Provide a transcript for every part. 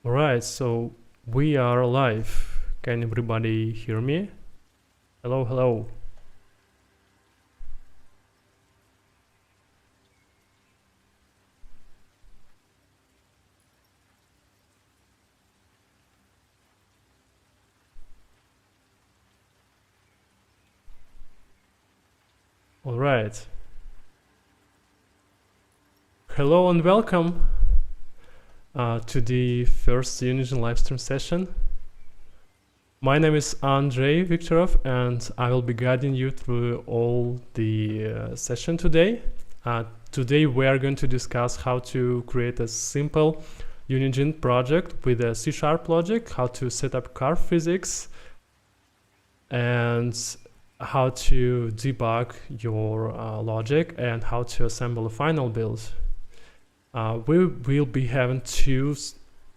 Alright, so we are live. Can everybody hear me? Hello, hello. Alright. Hello and welcome to the first Unigine livestream session. My name is Andrei Viktorov and I will be guiding you through all the session today. Today we are going to discuss how to create a simple Unigine project with a C# logic, how to set up car physics, and how to debug your logic and how to assemble a final build. We will be having two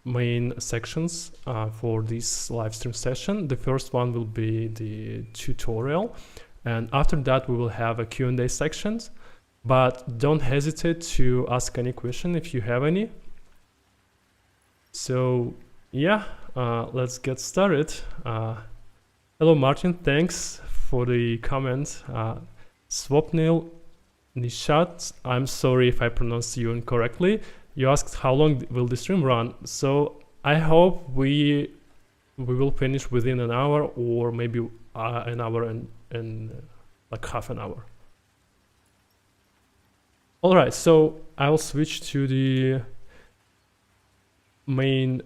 main sections for this live stream session. The first one will be the tutorial, and after that we will have a Q&A sections, but don't hesitate to ask any question if you have any. So yeah, let's get started. Hello Martin, thanks for the comment. Swapnil Nishat, I'm sorry if I pronounced you incorrectly. You asked how long will the stream run. So I hope we will finish within an hour, or maybe an hour and like half an hour. All right, so I'll switch to the main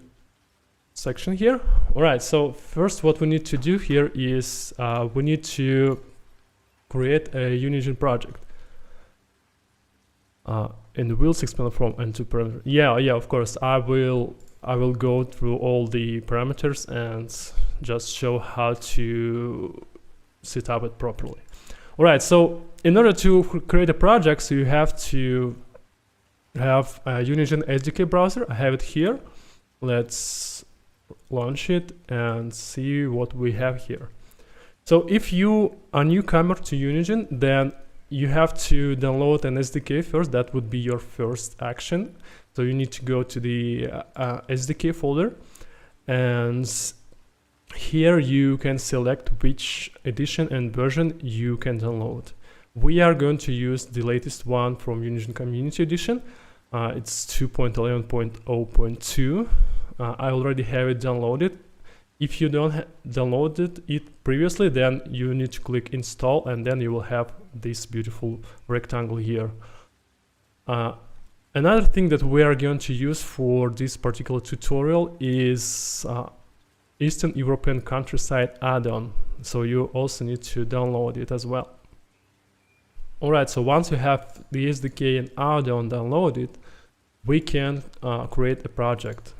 section here. All right, so first what we need to do here is we need to create a Unigine project. And we'll explain from and to parameter. Yeah, of course. I will go through all the parameters and just show how to set up it properly. All right. So in order to create a project, so you have to have a Unigine SDK browser. I have it here. Let's launch it and see what we have here. So if you are a newcomer to Unigine, then you have to download an SDK first. That would be your first action. So you need to go to the SDK folder, and here you can select which edition and version you can download. We are going to use the latest one from Unigine Community Edition. It's 2.11.0.2. I already have it downloaded. If you don't downloaded it previously, then you need to click install, and then you will have this beautiful rectangle here. Another thing that we are going to use for this particular tutorial is Eastern European Countryside add-on. So you also need to download it as well. All right, so once you have the SDK and add-on downloaded, we can create a project.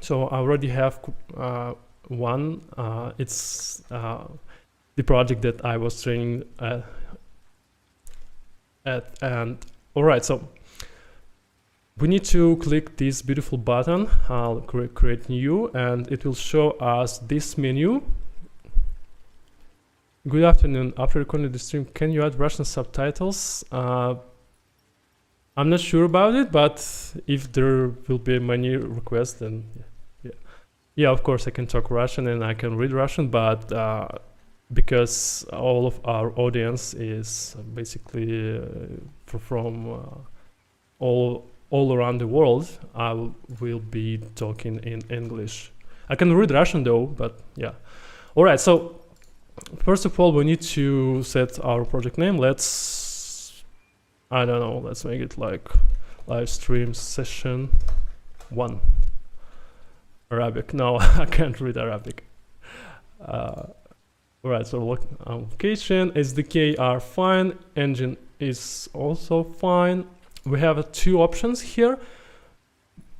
So I already have one. It's the project that I was training at. And all right, so we need to click this beautiful button. I'll create new, and it will show us this menu. Good afternoon. After recording the stream, can you add Russian subtitles? I'm not sure about it, but if there will be many requests, then yeah, of course I can talk Russian and I can read Russian, but because all of our audience is basically from all around the world, I will be talking in English. I can read Russian though, but yeah. All right, so first of all, we need to set our project name. Let's make it like live stream session 1. Arabic. No, I can't read Arabic. Alright, so location, SDK are fine, engine is also fine. We have two options here.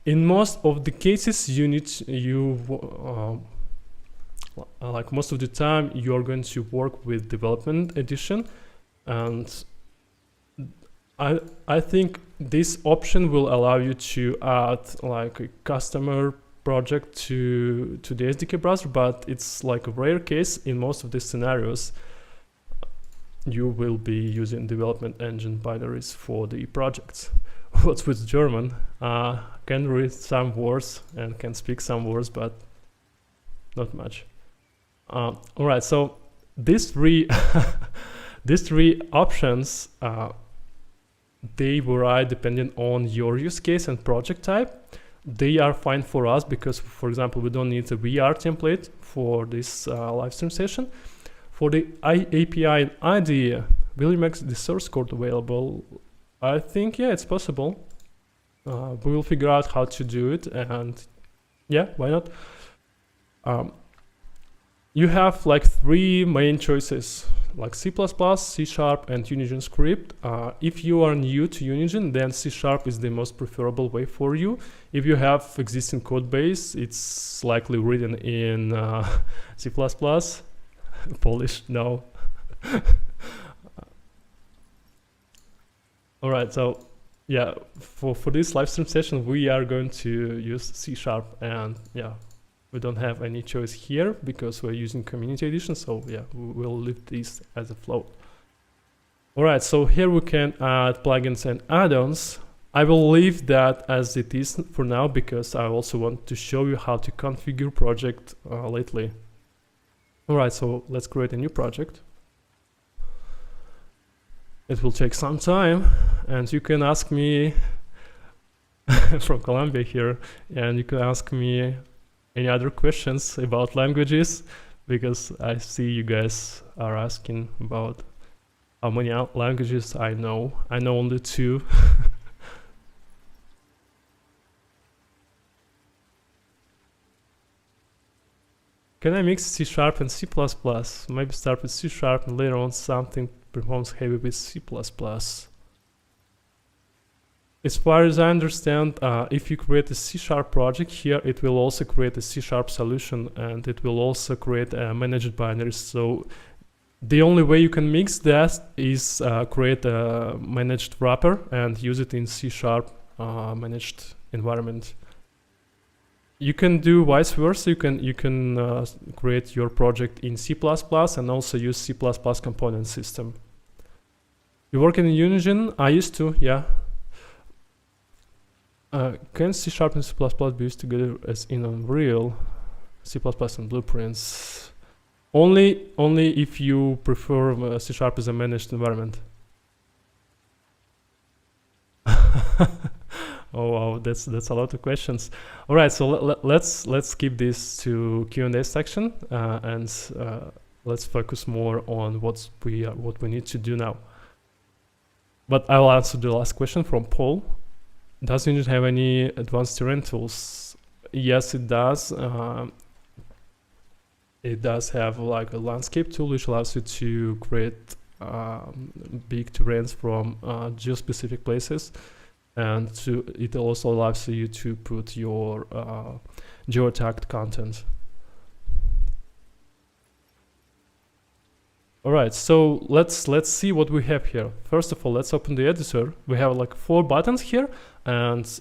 In most of the cases, like most of the time, you are going to work with development edition, and I think this option will allow you to add like a customer project to the SDK browser, but it's like a rare case. In most of the scenarios, you will be using development engine binaries for the projects. what's with German? Can read some words and can speak some words, but not much. All right, so these three these three options they vary depending on your use case and project type. They are fine for us because, for example, we don't need a VR template for this live stream session. For the API and IDE, will you make the source code available? I think, yeah, it's possible. We will figure out how to do it, and yeah, why not? You have like three main choices, like C++, C#, and Unigine script. If you are new to Unigine, then C# is the most preferable way for you. If you have existing code base, it's likely written in C++. Polish, no. All right, so yeah, for this live stream session, we are going to use C#, and yeah, we don't have any choice here because we're using community edition. So yeah, we'll leave this as a float. All right, so here we can add plugins and add-ons. I will leave that as it is for now because I also want to show you how to configure project lately. All right, so let's create a new project. It will take some time, and you can ask me from Colombia here, and you can ask me any other questions about languages, because I see you guys are asking about how many languages I know. I know only 2. Can I mix C# and C++? Maybe start with C# and later on something performs heavy with C++. As far as I understand, if you create a C# project here, it will also create a C# solution, and it will also create a managed binary. So the only way you can mix that is create a managed wrapper and use it in C# managed environment. You can do vice versa. You can create your project in C++ and also use C++ component system. You work in Unigine? I used to, yeah. Can C# and C++ be used together as in Unreal, C++ and Blueprints? Only if you prefer C# as a managed environment. Oh wow, that's a lot of questions. All right, so let's skip this to Q&A section and let's focus more on what we need to do now. But I will answer the last question from Paul. Does Unigine have any advanced terrain tools? Yes, it does. It does have like a landscape tool which allows you to create big terrains from geospecific places, and it also allows you to put your geotagged content. All right, so let's see what we have here. First of all, let's open the editor. We have like 4 buttons here, and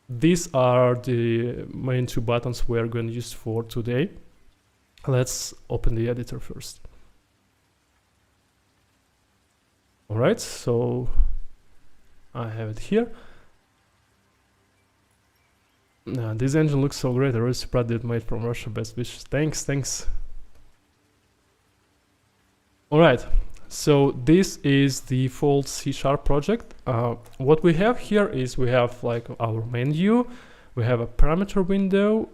these are the main 2 buttons we're going to use for today. Let's open the editor first. All right, so I have it here. This engine looks so great. I really surprised it made from Russia. Best wishes. Thanks. All right, so this is the default C# project. What we have here is we have like our menu, we have a parameter window,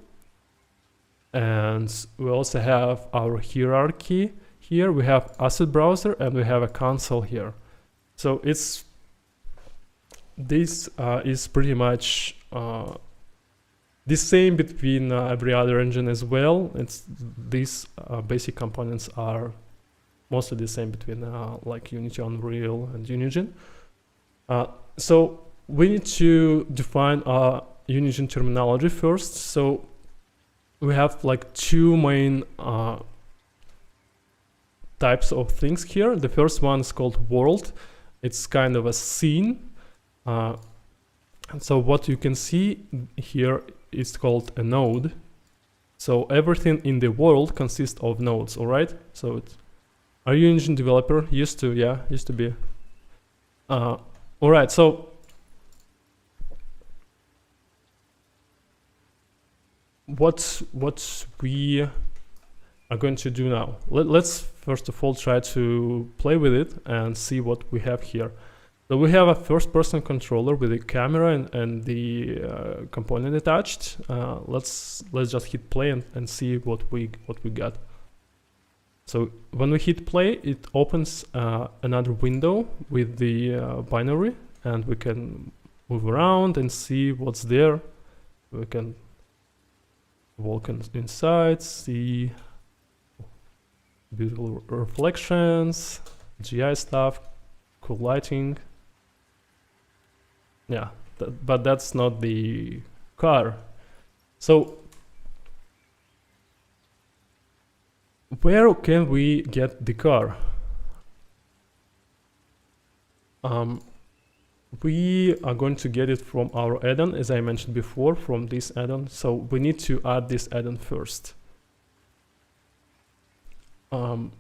and we also have our hierarchy here. We have asset browser and we have a console here. So this is pretty much the same between every other engine as well. These basic components are mostly the same between like Unity, Unreal, and Unigine. So we need to define our Unigine terminology first. So we have like 2 main types of things here. The first one is called world. It's kind of a scene. And so what you can see here is called a node. So everything in the world consists of nodes, all right? So are you an Unigine developer? Used to be. All right, so what we are going to do now. Let's first of all try to play with it and see what we have here. So we have a first-person controller with a camera and the component attached. Let's just hit play and see what we got. So when we hit play, it opens another window with the binary, and we can move around and see what's there. We can walk inside, see beautiful reflections, GI stuff, cool lighting. Yeah, but that's not the car. So where can we get the car? We are going to get it from our add-on, as I mentioned before, from this add-on. So we need to add this add-on first. All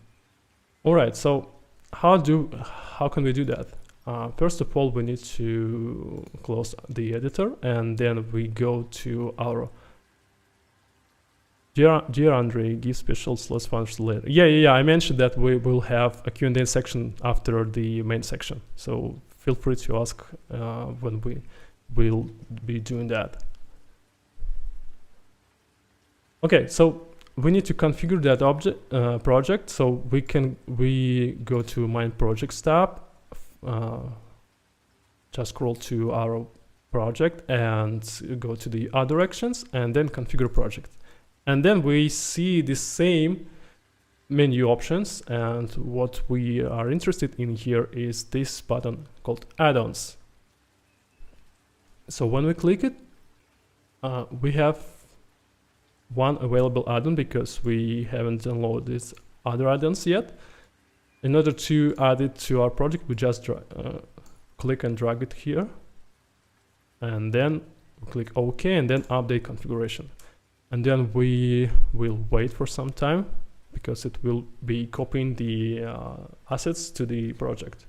right, so how can we do that? First of all, we need to close the editor, and then we go to our Dear Andre, give special slots functions later. Yeah, I mentioned that we will have a Q&A section after the main section, so feel free to ask when we will be doing that. Okay, so we need to configure that project. So we go to Main Projects tab, just scroll to our project and go to the other actions, and then configure project. And then we see the same menu options, and what we are interested in here is this button called add-ons. So when we click it, we have one available add-on because we haven't downloaded these other add-ons yet. In order to add it to our project, we just click and drag it here, and then click OK, and then update configuration. And then we will wait for some time because it will be copying the assets to the project.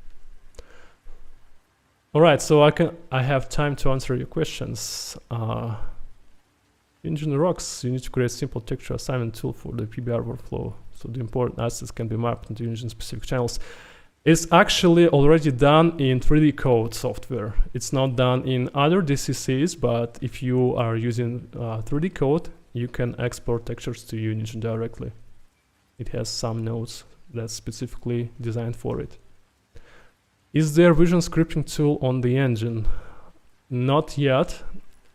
All right, so I have time to answer your questions. Engine rocks. You need to create simple texture assignment tool for the PBR workflow, so the important assets can be mapped into engine-specific channels. It's actually already done in 3D Code software. It's not done in other DCCs, but if you are using 3D Code, you can export textures to Unigine directly. It has some nodes that's specifically designed for it. Is there vision scripting tool on the engine? Not yet.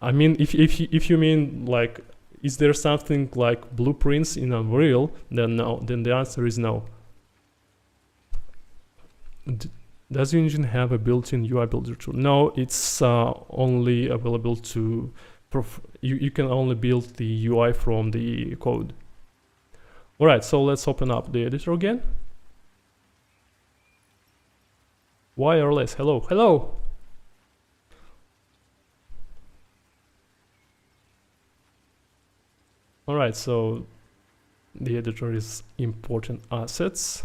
I mean, if you mean like, is there something like blueprints in Unreal? Then no. Then the answer is no. Does Unigine have a built-in UI builder tool? No, it's only available to you can only build the UI from the code. All right, so let's open up the editor again. Wireless, hello. All right, so the editor is important assets.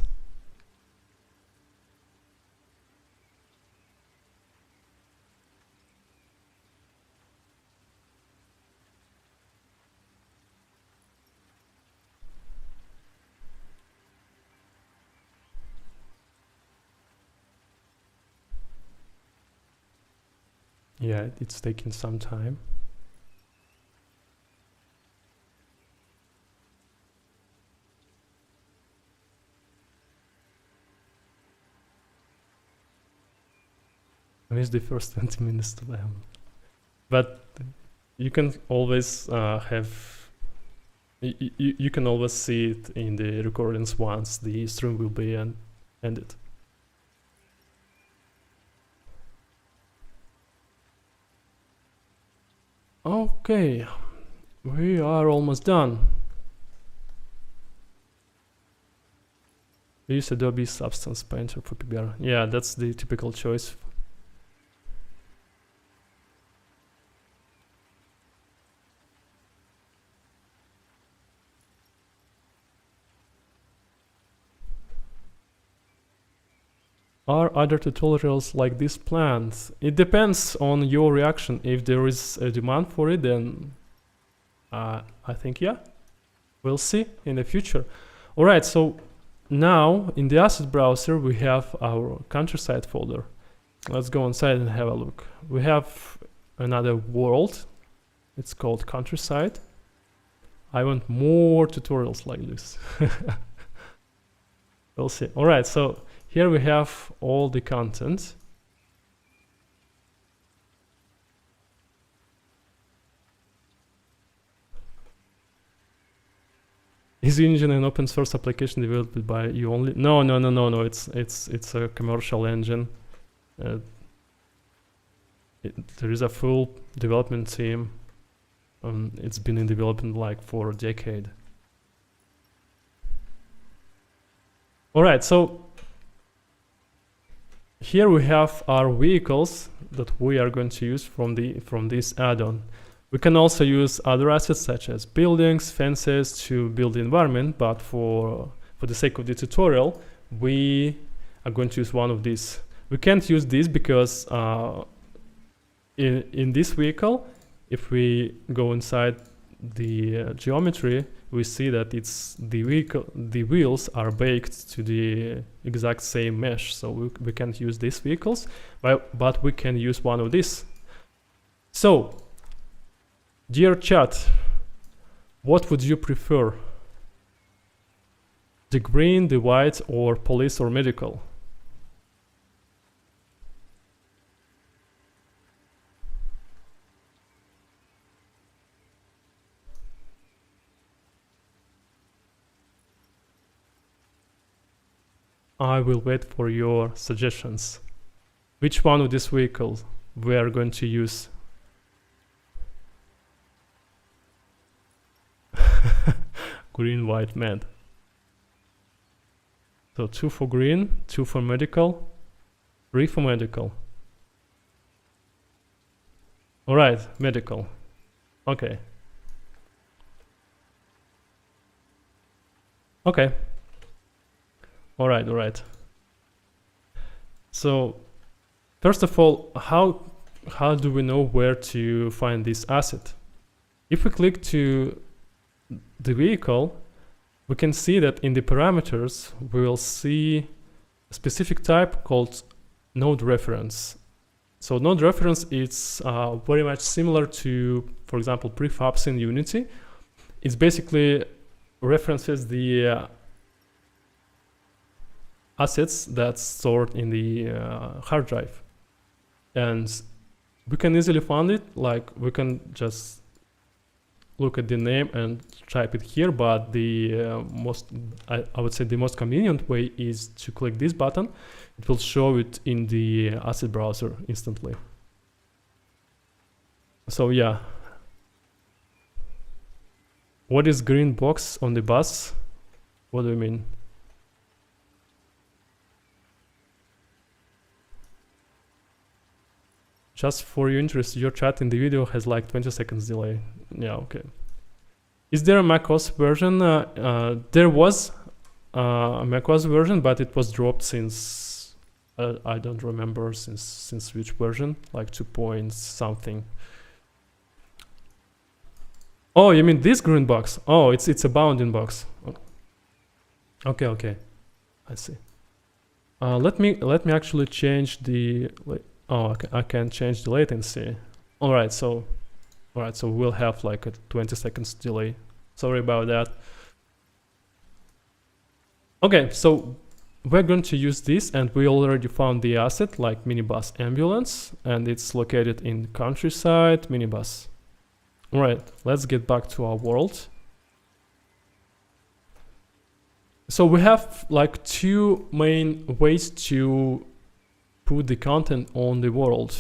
Yeah, it's taking some time. I missed the first 20 minutes to them. But you can always you can always see it in the recordings once the stream will be ended. Okay, we are almost done. We use Adobe Substance Painter for PBR. Yeah, that's the typical choice. Are other tutorials like this planned? It depends on your reaction. If there is a demand for it, then I think, yeah, we'll see in the future. All right, so now in the asset browser, we have our countryside folder. Let's go inside and have a look. We have another world. It's called countryside. I want more tutorials like this. We'll see. All right, so here we have all the content. Is Unigine an open source application developed by you only? No. It's a commercial engine. There is a full development team. It's been in development like for a decade. All right, so here we have our vehicles that we are going to use from this add-on. We can also use other assets such as buildings, fences to build the environment, but for the sake of the tutorial, we are going to use one of these. We can't use this because in this vehicle, if we go inside the geometry, we see that the wheels are baked to the exact same mesh, so we can't use these vehicles, but we can use one of these. So, dear chat, what would you prefer? The green, the white, or police or medical? I will wait for your suggestions. Which one of these vehicles we are going to use? Green, white, med. So 2 for green, 2 for medical, 3 for medical. All right, medical. Okay. Okay. All right. So, first of all, how do we know where to find this asset? If we click to the vehicle, we can see that in the parameters, we will see a specific type called node reference. So node reference is very much similar to, for example, prefabs in Unity. It's basically references the assets that's stored in the hard drive, and we can easily find it. Like, we can just look at the name and type it here, but the I would say the most convenient way is to click this button. It will show it in the asset browser instantly. So yeah, what is green box on the bus? What do you mean? Just for your interest, your chat in the video has like 20 seconds delay. Yeah, okay. Is there a macOS version? There was a macOS version, but it was dropped since, I don't remember since which version, like 2 point something. Oh, you mean this green box? Oh, it's a bounding box. Okay. I see. Let me actually change the. Oh, okay, I can change the latency. All right, so we'll have like a 20 seconds delay. Sorry about that. Okay, so we're going to use this, and we already found the asset like minibus ambulance, and it's located in countryside minibus. All right, let's get back to our world. So we have like 2 main ways to put the content on the world.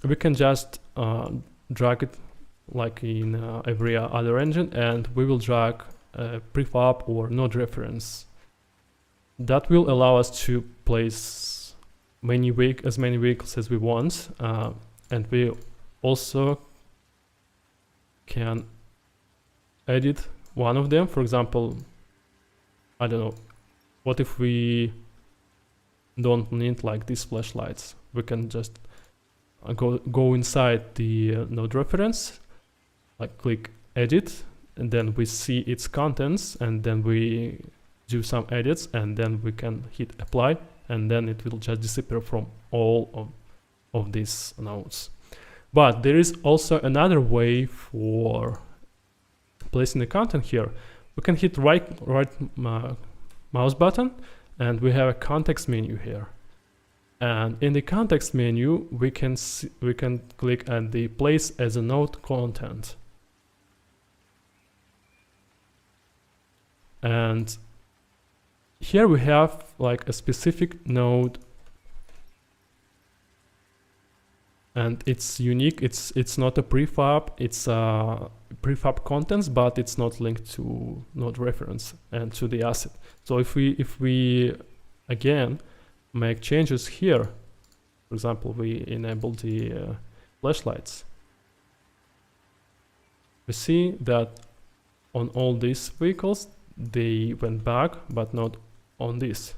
We can just drag it like in every other engine, and we will drag a prefab or node reference. That will allow us to place as many vehicles as we want, and we also can edit one of them. For example, I don't know, what if we don't need like these flashlights? We can just go inside the node reference, like click edit, and then we see its contents, and then we do some edits, and then we can hit apply, and then it will just disappear from all of these nodes. But there is also another way for placing the content here. We can hit right mouse button, and we have a context menu here. And in the context menu, we can click on the place as a node content. And here we have like a specific node, and it's unique. It's not a prefab. It's a prefab contents, but it's not linked to node reference and to the asset. So if we again make changes here, for example, we enable the flashlights, we see that on all these vehicles they went back, but not on this.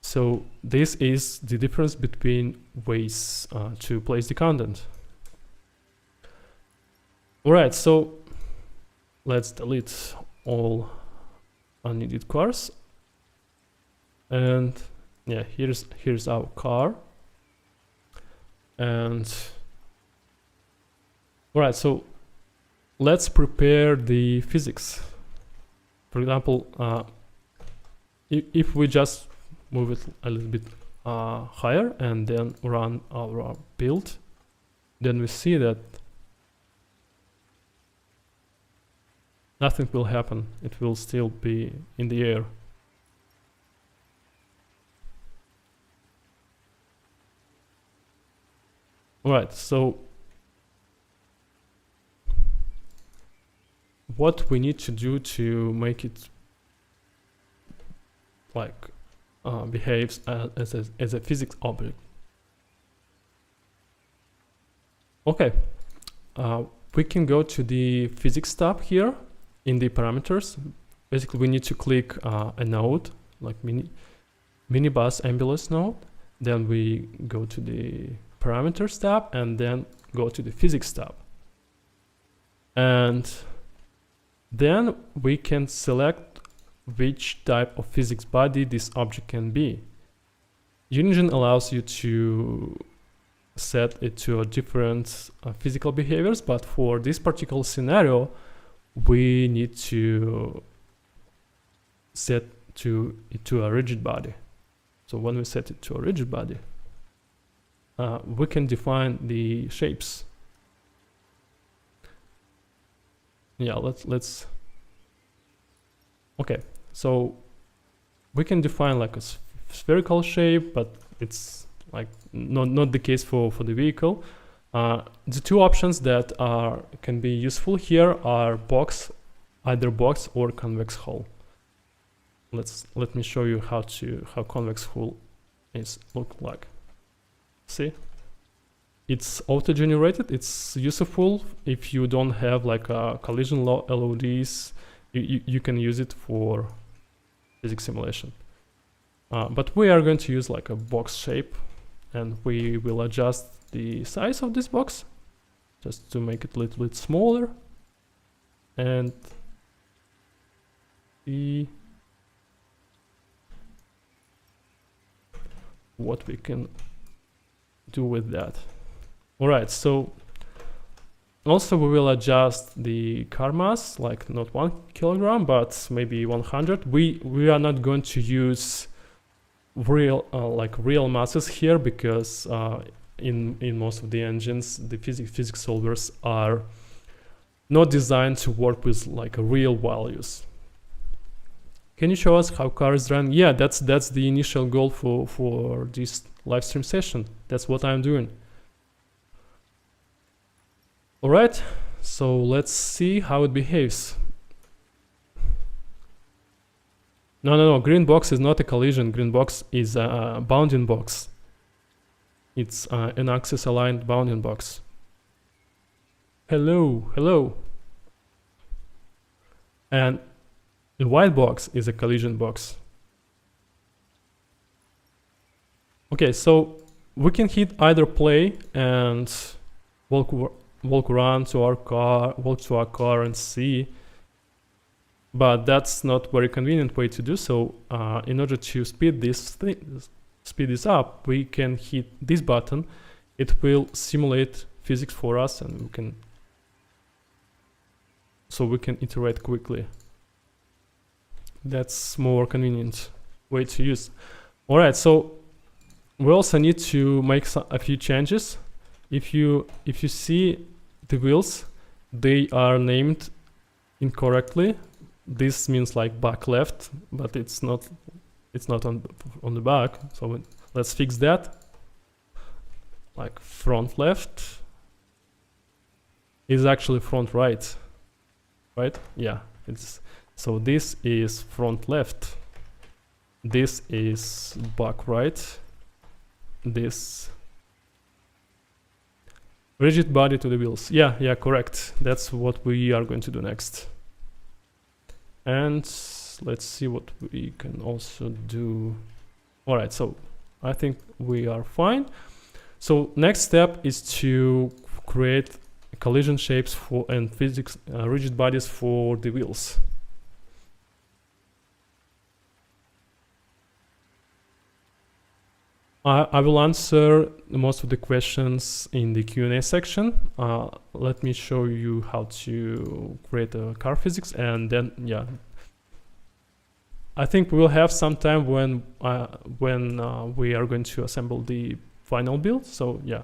So this is the difference between ways to place the content. Alright, so let's delete all unneeded cars. And yeah, here's our car. And alright, so let's prepare the physics. For example, if we just move it a little bit higher and then run our build, then we see that nothing will happen. It will still be in the air. Alright, so what we need to do to make it like behaves as a physics object. Okay, we can go to the physics tab here in the parameters. Basically, we need to click a node like minibus ambulance node. Then we go to the parameters tab and then go to the physics tab. And then we can select which type of physics body this object can be. Unigine allows you to set it to a different physical behaviors, but for this particular scenario, we need to set it to a rigid body. So when we set it to a rigid body, we can define the shapes. Yeah, let's. Okay, so we can define like a spherical shape, but it's like not the case for the vehicle. The two options that can be useful here are either box or convex hull. Let me show you how convex hull is look like. See, it's auto-generated. It's useful if you don't have like a collision LODs. You can use it for physics simulation. But we are going to use like a box shape, and we will adjust the size of this box just to make it a little bit smaller, and see what we can do with that. Alright, so also we will adjust the car mass, like not 1 kilogram, but maybe 100. We are not going to use real masses here, because in most of the engines, the physics solvers are not designed to work with like real values. Can you show us how car is running? Yeah, that's the initial goal for this live stream session. That's what I'm doing. All right, so let's see how it behaves. No, green box is not a collision. Green box is a bounding box. It's an axis aligned bounding box. Hello. And the white box is a collision box. Okay, so we can hit either play and walk walk around to our car, walk to our car and see. But that's not very convenient way to do so. In order to speed this up, we can hit this button. It will simulate physics for us, and we can iterate quickly. That's more convenient way to use. All right, so we also need to make a few changes. If you see the wheels, they are named incorrectly. This means like back left, but it's not on the back. So let's fix that. Like front left is actually front right, right? Yeah, it's so this is front left. This is back right. This rigid body to the wheels. Yeah, correct. That's what we are going to do next. And let's see what we can also do. All right, so I think we are fine. So next step is to create collision shapes for and physics rigid bodies for the wheels. I will answer most of the questions in the Q&A section. Let me show you how to create a car physics, and then I think we will have some time when we are going to assemble the final build. So yeah.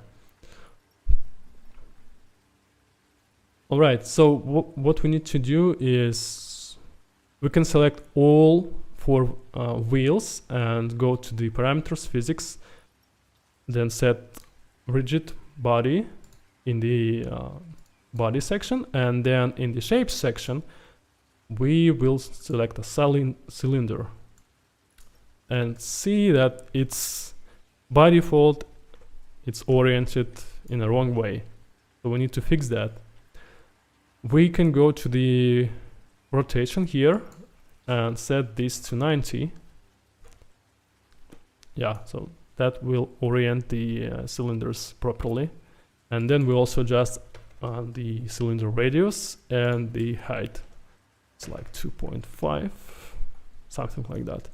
All right. So what we need to do is we can select all 4 wheels and go to the parameters physics. Then set rigid body in the body section, and then in the shapes section we will select a cylinder and see that it's by default it's oriented in a wrong way, so we need to fix that. We can go to the rotation here and set this to 90. Yeah, so that will orient the cylinders properly. And then we also adjust the cylinder radius and the height. It's like 2.5, something like that.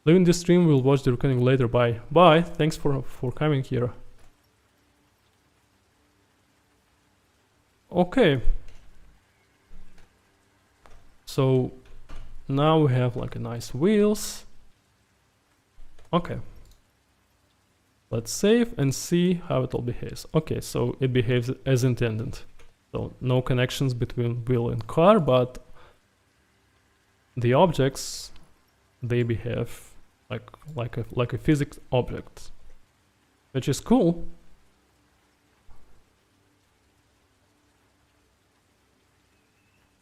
Leaving the stream, we'll watch the recording later. Bye. Thanks for coming here. Okay. So now we have like a nice wheels. Okay, let's save and see how it all behaves. Okay, so it behaves as intended. So no connections between wheel and car, but the objects, they behave like a physics object, which is cool.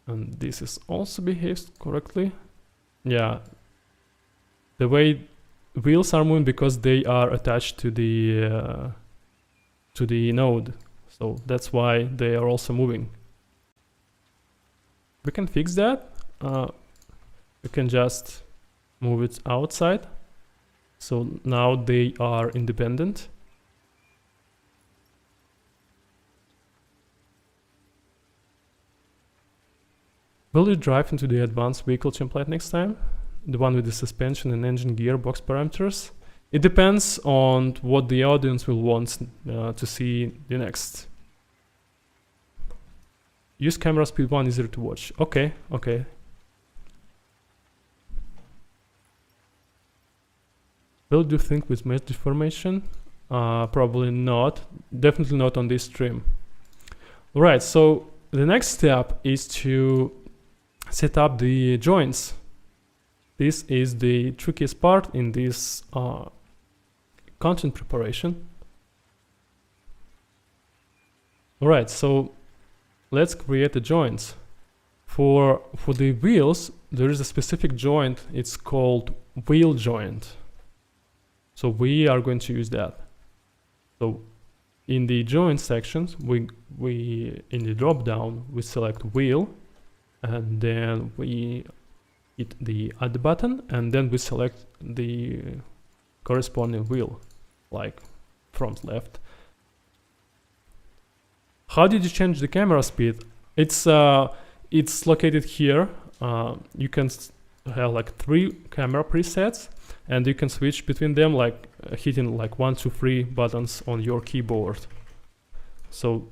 And this is also behaves correctly. Yeah, the way wheels are moving because they are attached to the node, so that's why they are also moving. We can fix that. We can just move it outside, so now they are independent. Will you drive into the advanced vehicle template next time? The one with the suspension and engine gearbox parameters? It depends on what the audience will want to see the next. Use camera speed 1 easier to watch. Okay. Will you think with mesh deformation? Probably not. Definitely not on this stream. Alright, so the next step is to set up the joints. This is the trickiest part in this content preparation. Alright, so let's create the joints. For the wheels, there is a specific joint. It's called wheel joint. So we are going to use that. So in the joint sections, we in the drop down we select wheel, and then we hit the add button, and then we select the corresponding wheel, like front left. How did you change the camera speed? It's located here. You can have like 3 camera presets, and you can switch between them like hitting like 1, 2, 3 buttons on your keyboard. So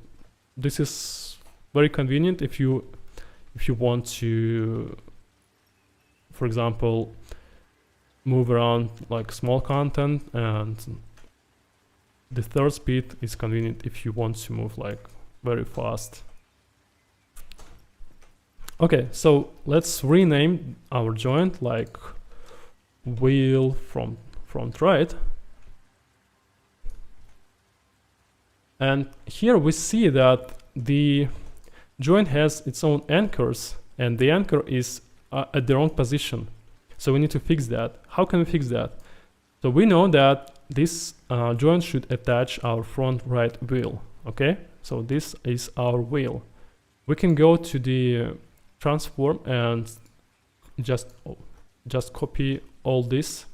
this is very convenient if you want to, for example, move around like small content, and the third speed is convenient if you want to move like very fast. Okay, so let's rename our joint like wheel from front right. And here we see that the joint has its own anchors, and the anchor is at the wrong position. So we need to fix that. How can we fix that? So we know that this joint should attach our front right wheel. Okay, so this is our wheel. We can go to the transform and just copy all these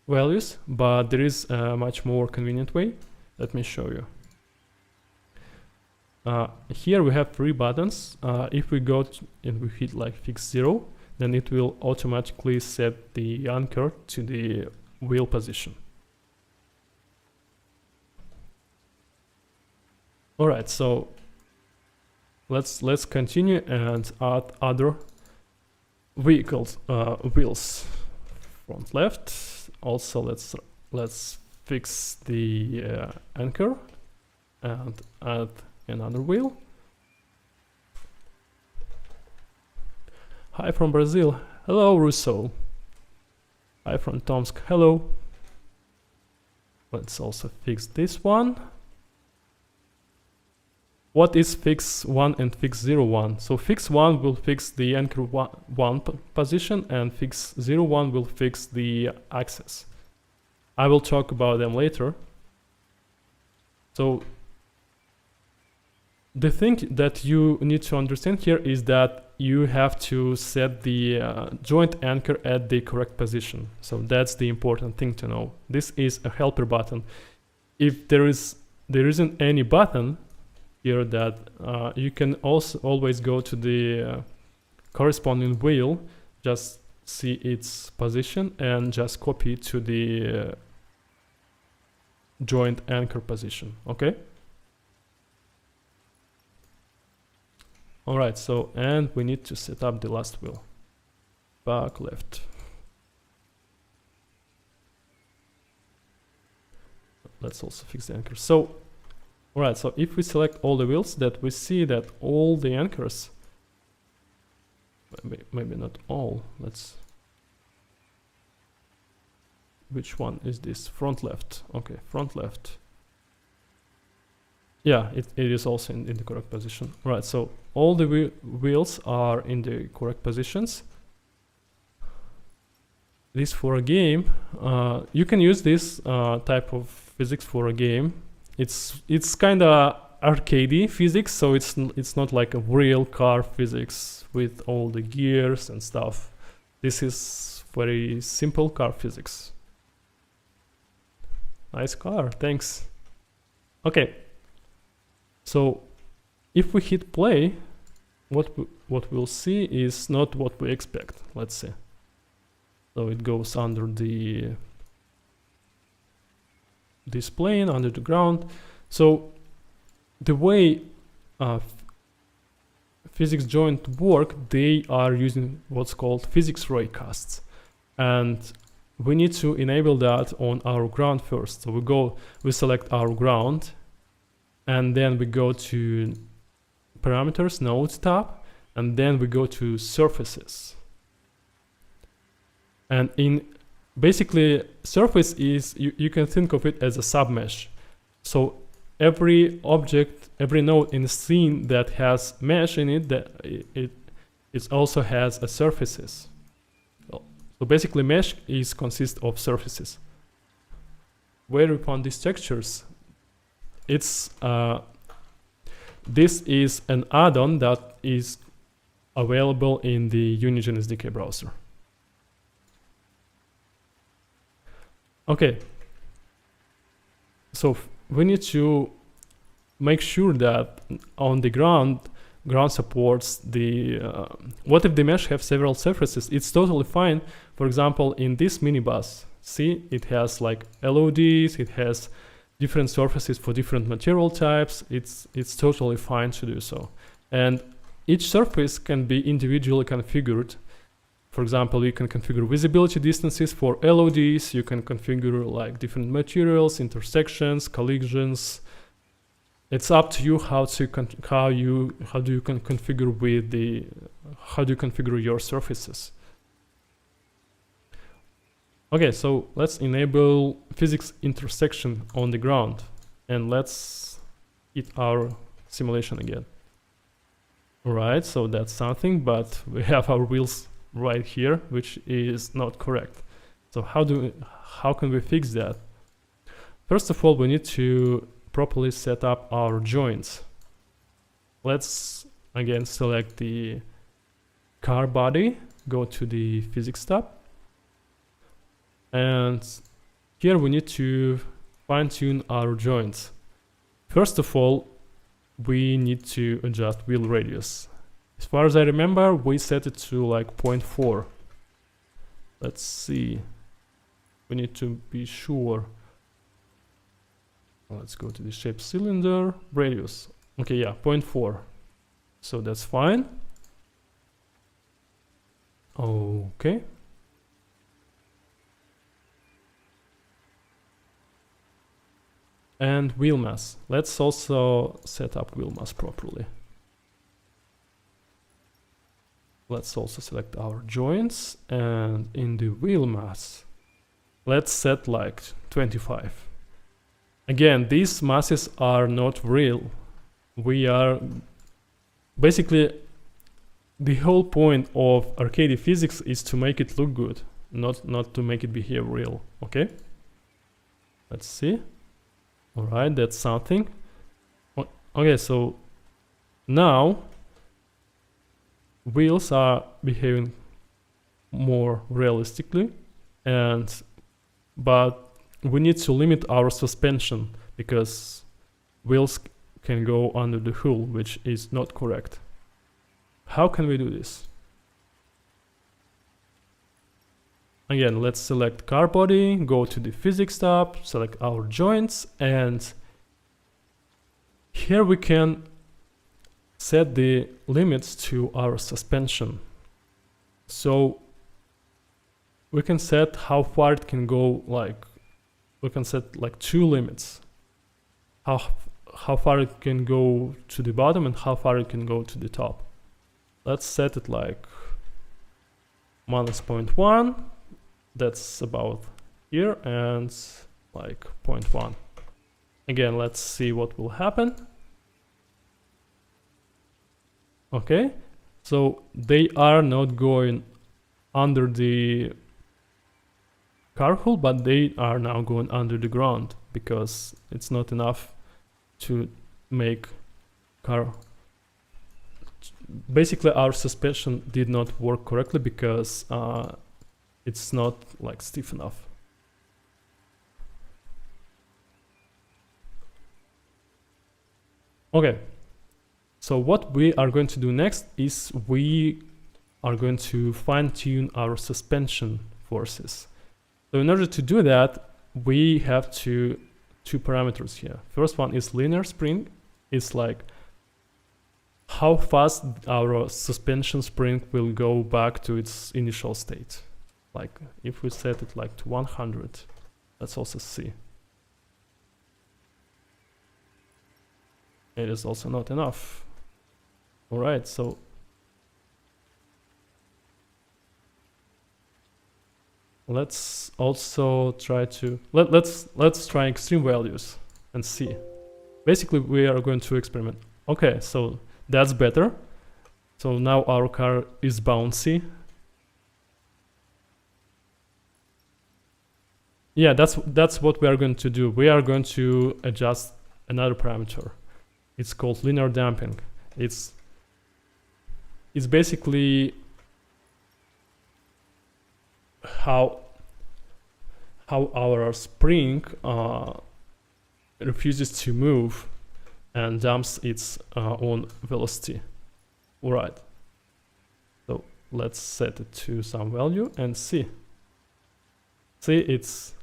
values, but there is a much more convenient way. Let me show you. Here we have 3 buttons. If we go and we hit like fix 0, then it will automatically set the anchor to the wheel position. All right, so let's continue and add other vehicles, wheels. Front left. Also, let's fix the anchor and add another wheel. Hi from Brazil. Hello, Russo. Hi from Tomsk. Hello. Let's also fix this one. What is fix 1 and fix 0, 1? So fix 1 will fix the anchor 1 position, and fix 0, 1 will fix the axis. I will talk about them later. So the thing that you need to understand here is that you have to set the joint anchor at the correct position. So that's the important thing to know. This is a helper button. If there isn't any button here, that you can also always go to the corresponding wheel, just see its position and just copy it to the joint anchor position. Okay. All right, so, and we need to set up the last wheel. Back left. Let's also fix the anchor. So, all right, so if we select all the wheels, that we see that all the anchors, maybe not all, which one is this? Front left. Okay, front left. Yeah, it is also in the correct position. Right, so all the wheels are in the correct positions. This for a game. You can use this type of physics for a game. It's kind of arcadey physics, so it's not like a real car physics with all the gears and stuff. This is very simple car physics. Nice car, thanks. Okay. So if we hit play, what we'll see is not what we expect. Let's see. So it goes under this plane, under the ground. So the way physics joint work, they are using what's called physics raycasts, and we need to enable that on our ground first. So we select our ground, and then we go to parameters, nodes tab, and then we go to surfaces. And basically surface is, you can think of it as a submesh. So every object, every node in the scene that has mesh in it, it also has a surfaces. So basically mesh consists of surfaces. Where we found these textures, this is an add-on that is available in the Unigine SDK browser. Okay, so we need to make sure that on the ground supports the what if the mesh have several surfaces? It's totally fine. For example, in this minibus, see, it has like LODs, it has different surfaces for different material types. It's totally fine to do so. And each surface can be individually configured. For example, you can configure visibility distances for LODs, you can configure like different materials, intersections, collisions. It's up to you how do you configure your surfaces. Okay, so let's enable physics intersection on the ground, and let's hit our simulation again. Alright, so that's something, but we have our wheels right here, which is not correct. So how can we fix that? First of all, we need to properly set up our joints. Let's again select the car body, go to the physics tab, and here we need to fine-tune our joints. First of all, we need to adjust wheel radius. As far as I remember, we set it to like 0.4. Let's see. We need to be sure. Let's go to the shape cylinder, radius. Okay, yeah, 0.4. So that's fine. Okay. And wheel mass. Let's also set up wheel mass properly. Let's also select our joints, and in the wheel mass, let's set like 25. Again, these masses are not real. We are basically, the whole point of arcade physics is to make it look good, not to make it behave real. Okay, let's see. All right, that's something. Okay, so now wheels are behaving more realistically, but we need to limit our suspension because wheels can go under the hull, which is not correct. How can we do this? Again, let's select car body, go to the physics tab, select our joints, and here we can set the limits to our suspension. So we can set how far it can go, like we can set like two limits. How far it can go to the bottom and how far it can go to the top. Let's set it like -0.1. That's about here, and like 0.1. Again, let's see what will happen. Okay, so they are not going under the car hull, but they are now going under the ground because it's not enough to make car. Basically, our suspension did not work correctly because it's not like stiff enough. Okay, so what we are going to do next is we are going to fine-tune our suspension forces. So in order to do that, we have two parameters here. First one is linear spring. It's like how fast our suspension spring will go back to its initial state. Like if we set it like to 100, let's also see. It is also not enough. All right, so let's also try to let's try extreme values and see. Basically, we are going to experiment. Okay, so that's better. So now our car is bouncy. Yeah, that's what we are going to do. We are going to adjust another parameter. It's called linear damping. It's basically how our spring refuses to move and dumps its own velocity. Alright, so let's set it to some value and see. See, it's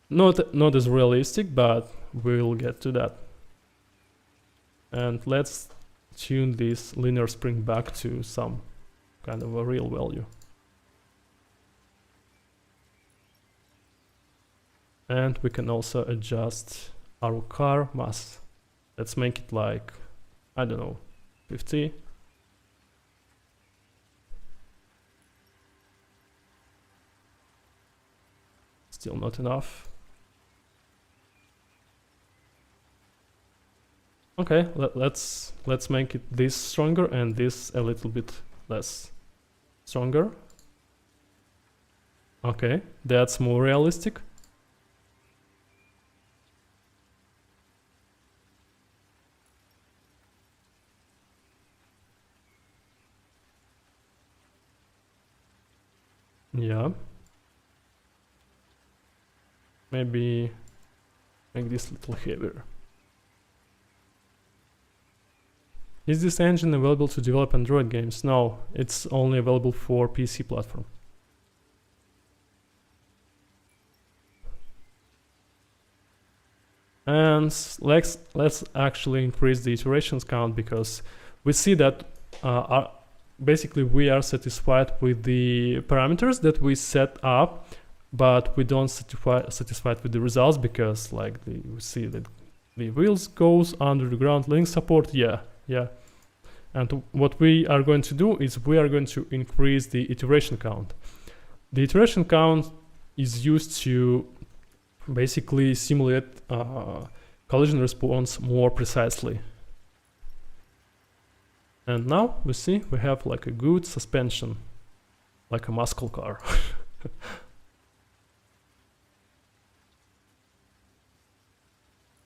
not as realistic, but we'll get to that. And let's tune this linear spring back to some kind of a real value. And we can also adjust our car mass. Let's make it like, I don't know, 50. Still not enough. Okay, let's make it this stronger and this a little bit less stronger. Okay, that's more realistic. Yeah. Maybe make this a little heavier. Is this engine available to develop Android games? No, it's only available for PC platform. And let's actually increase the iterations count, because we see that basically we are satisfied with the parameters that we set up, but we don't satisfied with the results, because like we see that the wheels goes under the ground, link support, yeah. And what we are going to do is we are going to increase the iteration count. The iteration count is used to basically simulate collision response more precisely. And now we see we have like a good suspension, like a muscle car.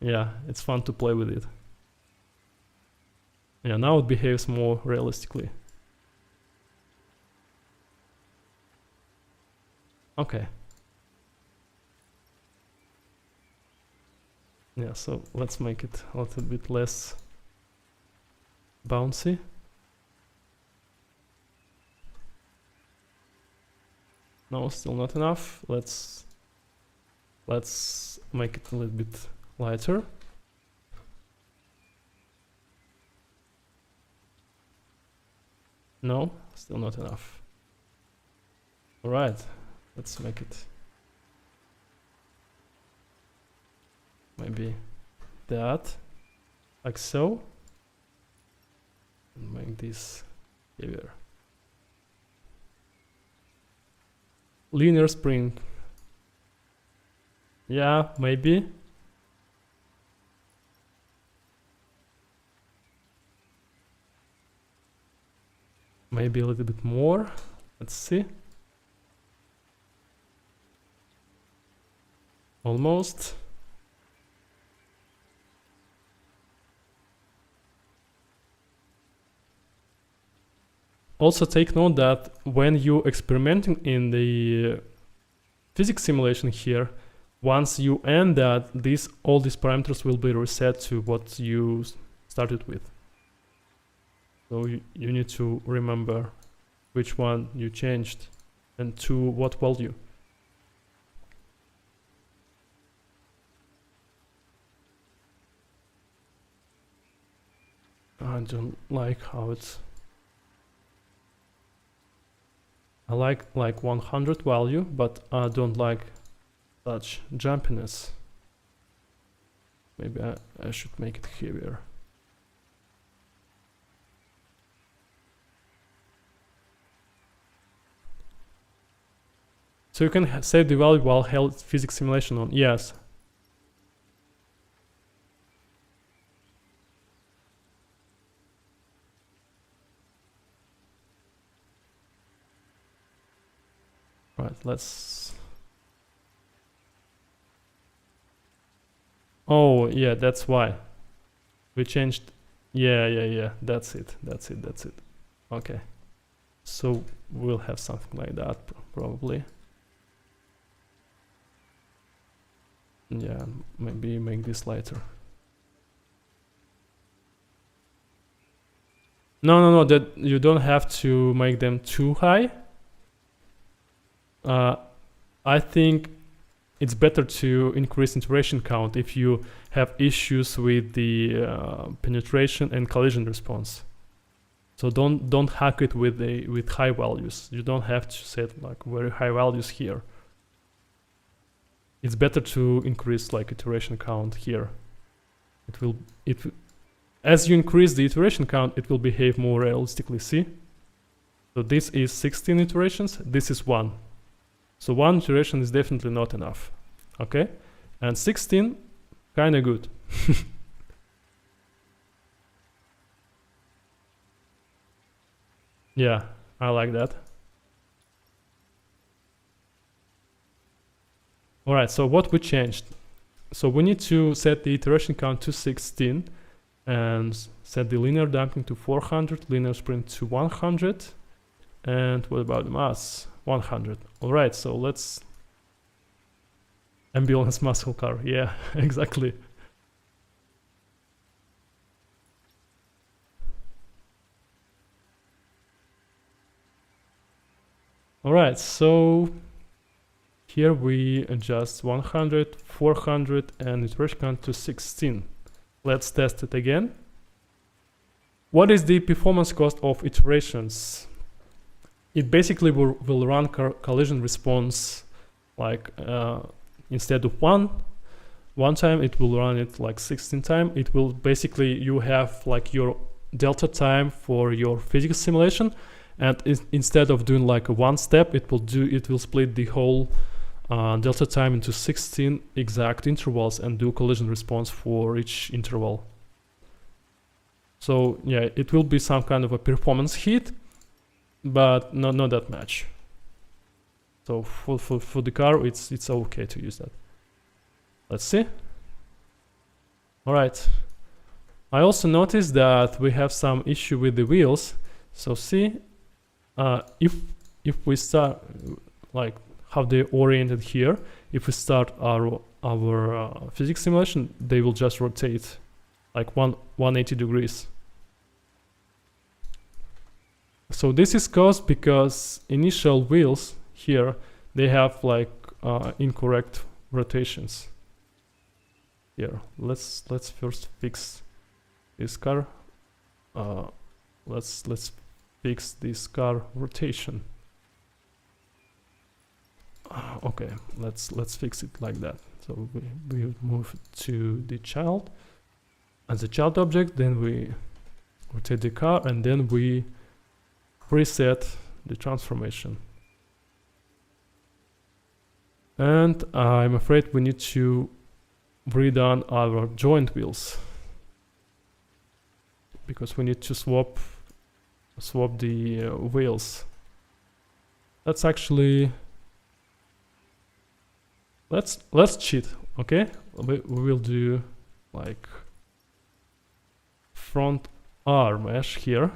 Yeah, it's fun to play with it. Yeah, now it behaves more realistically. Okay. Yeah, so let's make it a little bit less bouncy. No, still not enough. Let's make it a little bit lighter. No, still not enough. All right, let's make it maybe that, like so, and make this heavier. Linear spring. Yeah, maybe. Maybe a little bit more. Let's see. Almost. Also take note that when you're experimenting in the physics simulation here, once you end that, all these parameters will be reset to what you started with. So you need to remember which one you changed and to what value. I don't like how it's... I like 100 value, but I don't like such jumpiness. Maybe I should make it heavier. So you can save the value while held physics simulation on. Yes. Right, let's... Oh, yeah, that's why. We changed... Yeah, that's it. Okay. So we'll have something like that, probably. Yeah, maybe make this lighter. No, that you don't have to make them too high. I think it's better to increase iteration count if you have issues with the penetration and collision response. So don't hack it with high values. You don't have to set like very high values here. It's better to increase like iteration count here. As you increase the iteration count, it will behave more realistically. See? So this is 16 iterations. This is 1. So 1 iteration is definitely not enough. Okay? And 16, kind of good. Yeah, I like that. All right, so what we changed? So we need to set the iteration count to 16 and set the linear damping to 400, linear sprint to 100, and what about the mass? 100. All right, so let's ambulance muscle car. Yeah, exactly. All right, so here we adjust 100, 400, and iteration count to 16. Let's test it again. What is the performance cost of iterations? It basically will run collision response like instead of one time, it will run it like 16 times. It will basically, you have like your delta time for your physics simulation, and instead of doing like a one step, it will split the whole delta time into 16 exact intervals and do collision response for each interval. So yeah, it will be some kind of a performance hit, but not that much. So for the car, it's okay to use that. Let's see. All right. I also noticed that we have some issue with the wheels. So see, if we start like how they oriented here, if we start our physics simulation, they will just rotate like 180 degrees. So this is caused because initial wheels here, they have like incorrect rotations. Here, let's first fix this car. Let's fix this car rotation. Okay, let's fix it like that. So we move to the child as a child object, then we rotate the car, and then we reset the transformation. And I'm afraid we need to redone our joint wheels because we need to swap the wheels. That's actually let's cheat. Okay, we will do like front R mesh here,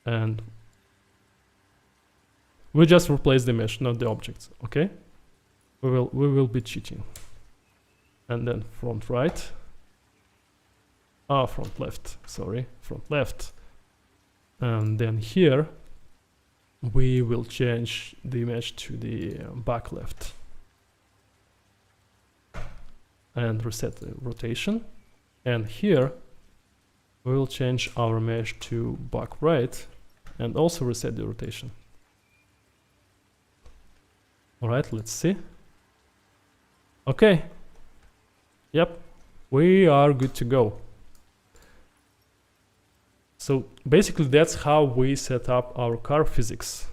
and we just replace the mesh, not the objects. Okay, we will be cheating. And then front right, front left, sorry, front left. And then here we will change the mesh to the back left and reset the rotation. And here we will change our mesh to back right and also reset the rotation. All right, let's see. Okay. Yep, we are good to go. So basically that's how we set up our car physics.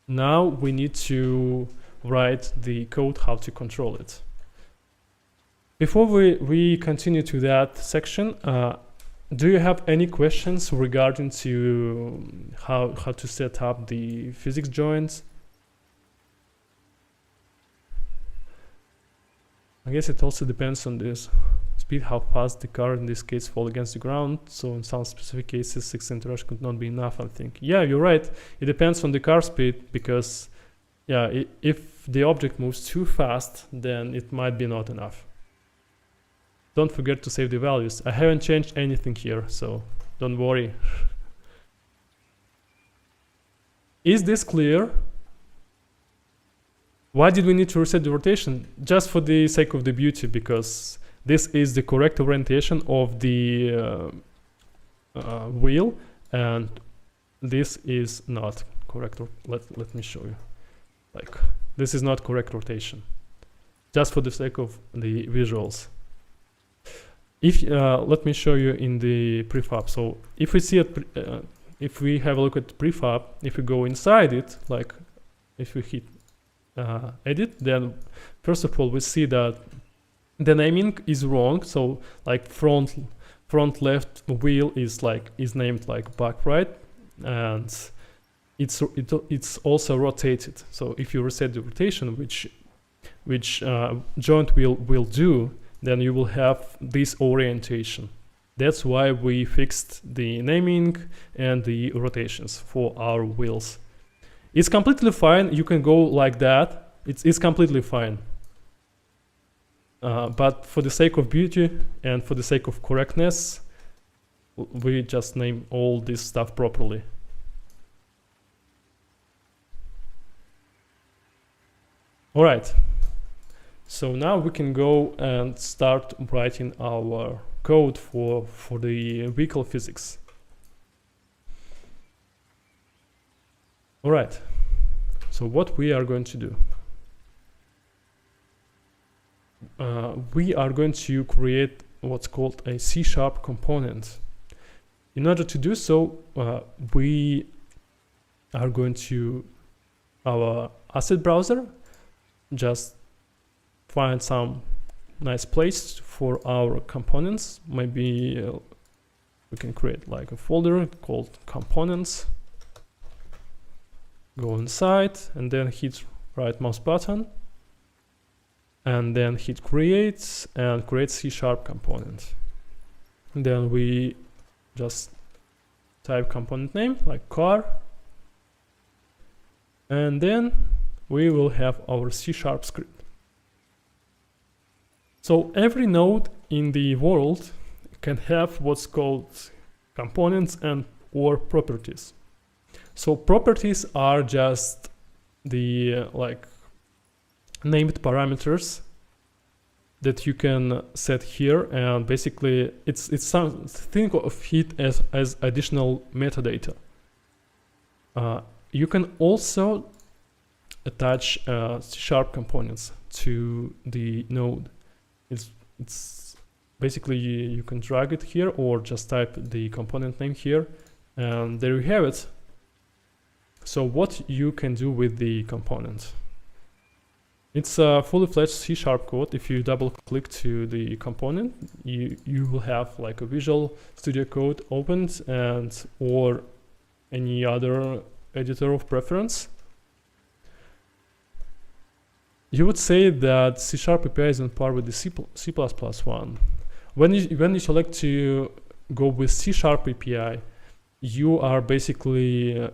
Now we need to write the code how to control it. Before we continue to that section, do you have any questions regarding to how to set up the physics joints? I guess it also depends on this. speed, how fast the car in this case fall against the ground. So in some specific cases 6 interaction could not be enough, I think. Yeah, you're right, it depends on the car speed, because yeah, if the object moves too fast, then it might be not enough. Don't forget to save the values. I haven't changed anything here, so don't worry. Is this clear? Why did we need to reset the rotation? Just for the sake of the beauty, because this is the correct orientation of the wheel, and this is not correct. Let me show you. Like, this is not correct rotation. Just for the sake of the visuals. If let me show you in the prefab. So if we see it, if we have a look at prefab, if we go inside it, like if we hit edit, then first of all we see that the naming is wrong. So like front left wheel is named like back right, and it's also rotated. So if you reset the rotation, which joint wheel will do, then you will have this orientation. That's why we fixed the naming and the rotations for our wheels. It's completely fine. You can go like that. It's completely fine. But for the sake of beauty and for the sake of correctness, we just name all this stuff properly. All right. So now we can go and start writing our code for the vehicle physics. All right. So what we are going to do? We are going to create what's called a C# component. In order to do so, we are going to our asset browser, just find some nice place for our components. Maybe we can create like a folder called components. Go inside and then hit right mouse button and then hit create and create C# component. And then we just type component name like car, and then we will have our C# script. So every node in the world can have what's called components and or properties. So properties are just the like named parameters that you can set here, and basically think of it as additional metadata. You can also attach C# components to the node. It's basically you can drag it here or just type the component name here, and there you have it. So what you can do with the component? It's a fully fledged C# code. If you double click to the component, you will have like a Visual Studio Code opened and or any other editor of preference. You would say that C# API is on par with the C++ one. When you select to go with C# API, you are basically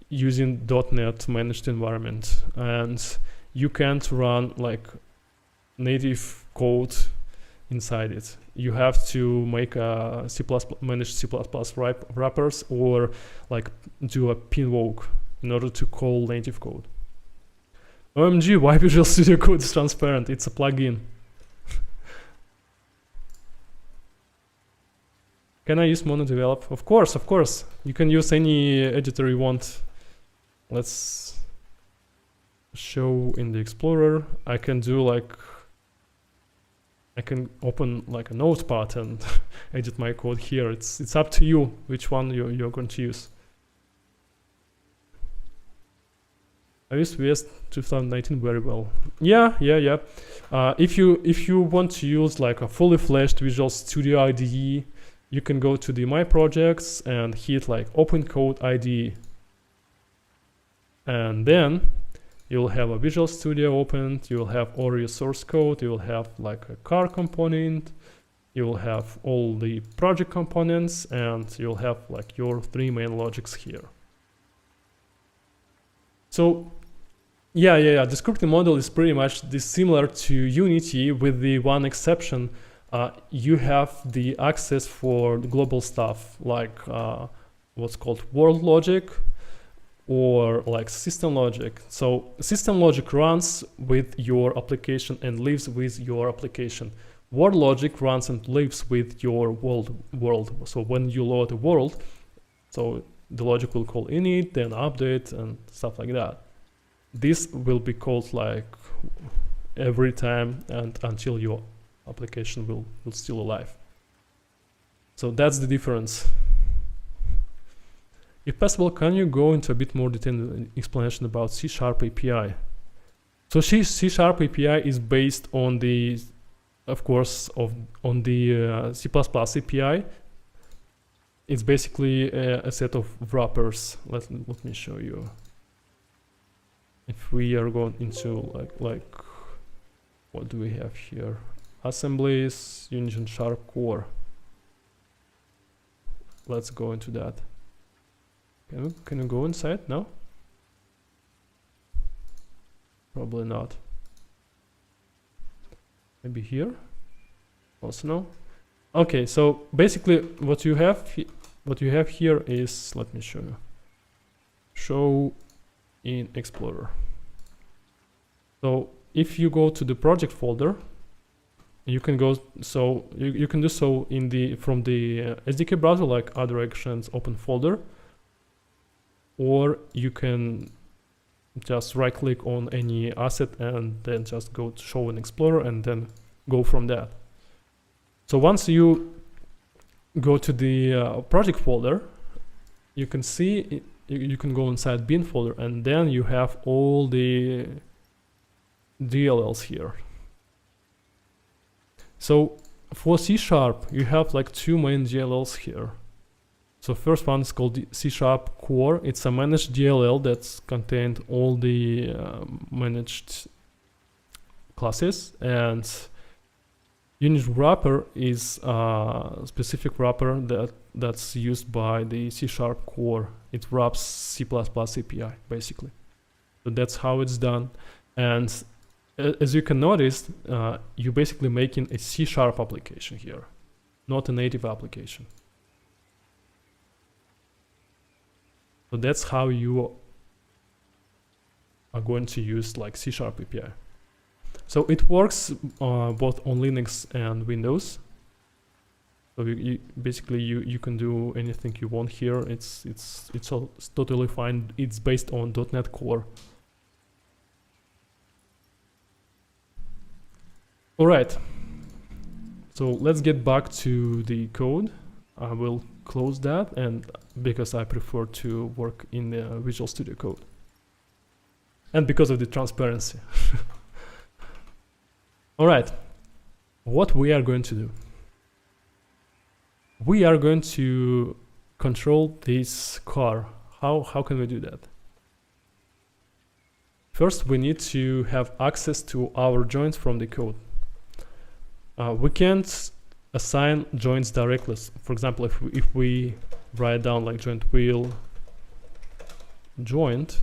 using .NET managed environment, and you can't run like native code inside it. You have to make a managed C++ wrappers or like do a pinvoke in order to call native code. OMG, why Visual Studio Code is transparent? It's a plugin. Can I use MonoDevelop? Of course. You can use any editor you want. Let's show in the Explorer. I can open like a notepad and edit my code here. It's up to you which one you're going to use. I used VS 2019 very well. Yeah. If you want to use like a fully fledged Visual Studio IDE, you can go to the My Projects and hit like Open Code IDE, and then You'll have a Visual Studio opened, you'll have all your source code, you'll have like a car component, you'll have all the project components, and you'll have like your three main logics here. So yeah, the scripting model is pretty much similar to Unity, with the one exception. You have the access for the global stuff, like what's called world logic, or like system logic. So system logic runs with your application and lives with your application. World logic runs and lives with your world. So when you load a world, so the logic will call init, then update, and stuff like that. This will be called like every time and until your application will still alive. So that's the difference. If possible, can you go into a bit more detailed explanation about C# API? So C# API is based on the, of course, on the C++ API. It's basically a set of wrappers. Let me show you. If we are going into like what do we have here? Assemblies, Unity Sharp core. Let's go into that. Can you go inside? No? Probably not. Maybe here? Also no? Okay, so basically what you have here is, let me show you. Show in Explorer. So if you go to the project folder, you can go, so you can do so in the from the SDK browser, like other actions open folder, or you can just right click on any asset and then just go to show in Explorer and then go from that. So once you go to the project folder, you can see you can go inside bin folder, and then you have all the DLLs here. So for C#, you have like two main DLLs here. So first one is called C# core. It's a managed DLL that's contained all the managed classes, and Unity wrapper is a specific wrapper that's used by the C# core. It wraps C++ API basically. So that's how it's done. And as you can notice, you're basically making a C# application here, not a native application. So that's how you are going to use like C# API. So it works both on Linux and Windows. So you basically you can do anything you want here. It's totally fine. It's based on .NET Core. All right. So let's get back to the code. I will close that, and because I prefer to work in the Visual Studio Code, and because of the transparency. All right. What we are going to do? We are going to control this car. How can we do that? First, we need to have access to our joints from the code. We can't assign joints directly. For example, if we write down like joint wheel joint,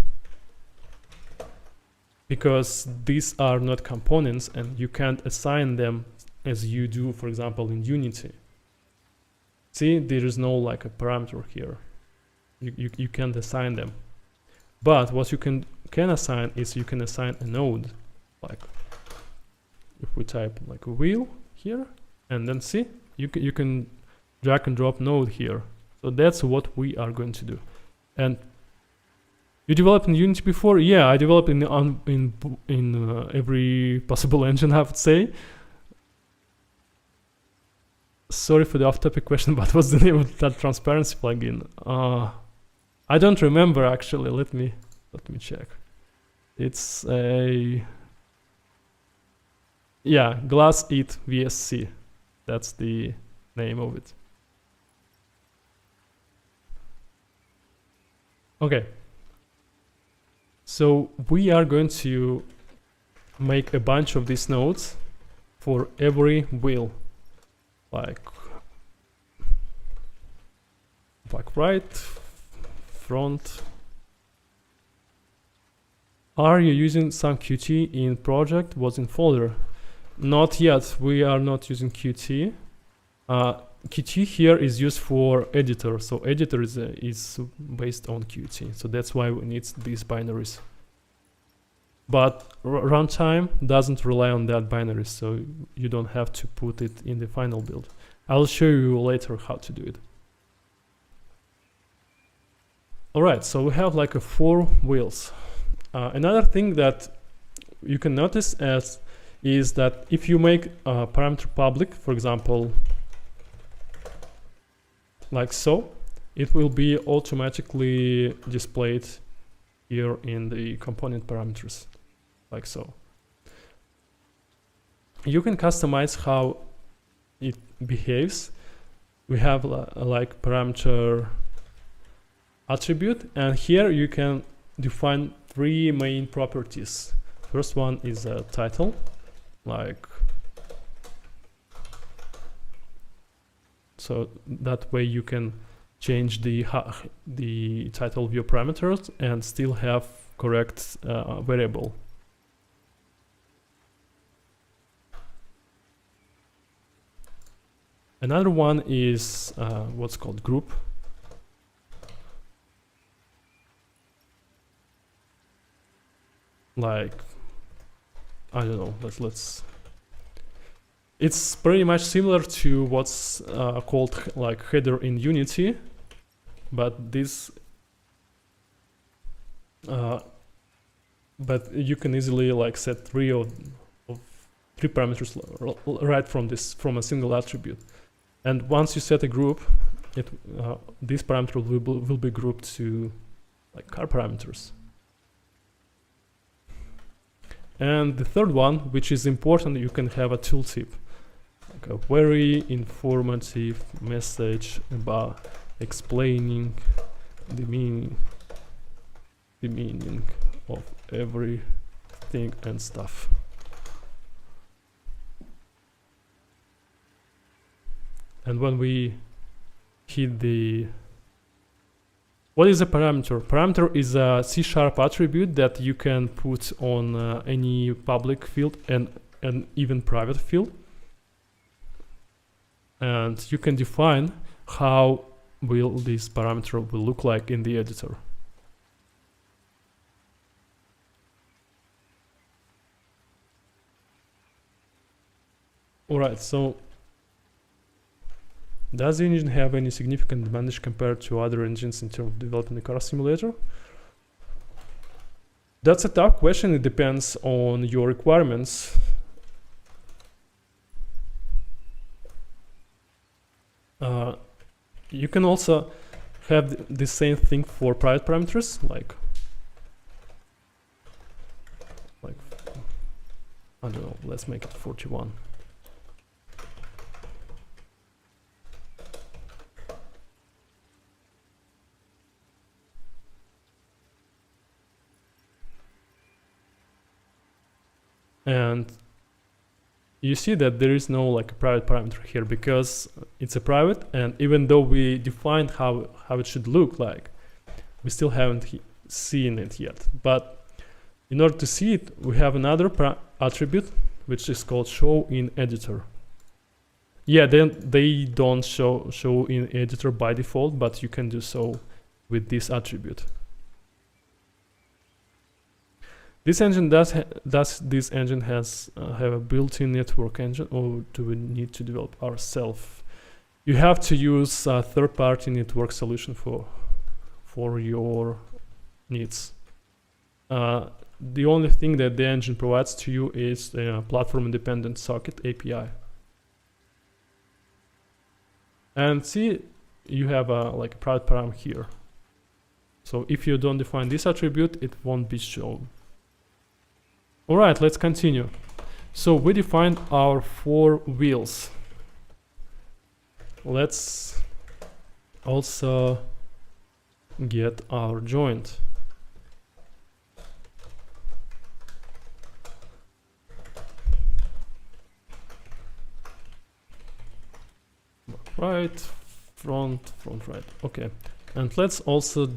because these are not components and you can't assign them as you do, for example, in Unity. See, there is no like a parameter here. You can't assign them. But what you can assign is you can assign a node. Like if we type like a wheel here, and then see, you can drag and drop node here. So that's what we are going to do. And you developed in Unity before? Yeah, I developed in every possible engine, I would say. Sorry for the off-topic question, but what's the name of that transparency plugin? I don't remember actually. Let me check. It's a GlassEat VSC. That's the name of it. Okay. So we are going to make a bunch of these nodes for every wheel, like right, front. Are you using some Qt in project? Was in folder? Not yet. We are not using Qt. Qt here is used for editor, so editor is based on Qt, so that's why we need these binaries. But runtime doesn't rely on that binary, so you don't have to put it in the final build. I'll show you later how to do it. Alright, so we have like 4 wheels. Another thing that you can notice is that if you make a parameter public, for example, like so, it will be automatically displayed here in the component parameters, like so. You can customize how it behaves. We have like parameter attribute, and here you can define 3 main properties. First one is a title, like so that way you can change the title of your parameters and still have correct variable. Another one is what's called group. Like, I don't know, let's it's pretty much similar to what's called like header in Unity, but this but you can easily like set 3 parameters right from a single attribute. And once you set a group, this parameter will be grouped to like car parameters. And the third one, which is important, you can have a tooltip, like a very informative message about explaining the meaning of everything and stuff. And when we hit the what is a parameter? Parameter is a C# attribute that you can put on any public field and even private field. And you can define how will this parameter will look like in the editor. Alright, so does the engine have any significant advantage compared to other engines in terms of developing a car simulator? That's a tough question. It depends on your requirements. You can also have the same thing for private parameters, like I don't know, let's make it 41. And you see that there is no like a private parameter here because it's a private, and even though we defined how it should look like, we still haven't seen it yet. But in order to see it, we have another attribute which is called show in editor. Yeah, then they don't show in editor by default, but you can do so with this attribute. This engine does this engine has have a built-in network engine, or do we need to develop ourselves? You have to use a third-party network solution for your needs. The only thing that the engine provides to you is a platform-independent socket API. And see, you have like a private param here. So if you don't define this attribute, it won't be shown. Alright, let's continue. So we defined our 4 wheels. Let's also get our joint. right, front right. Okay, and let's also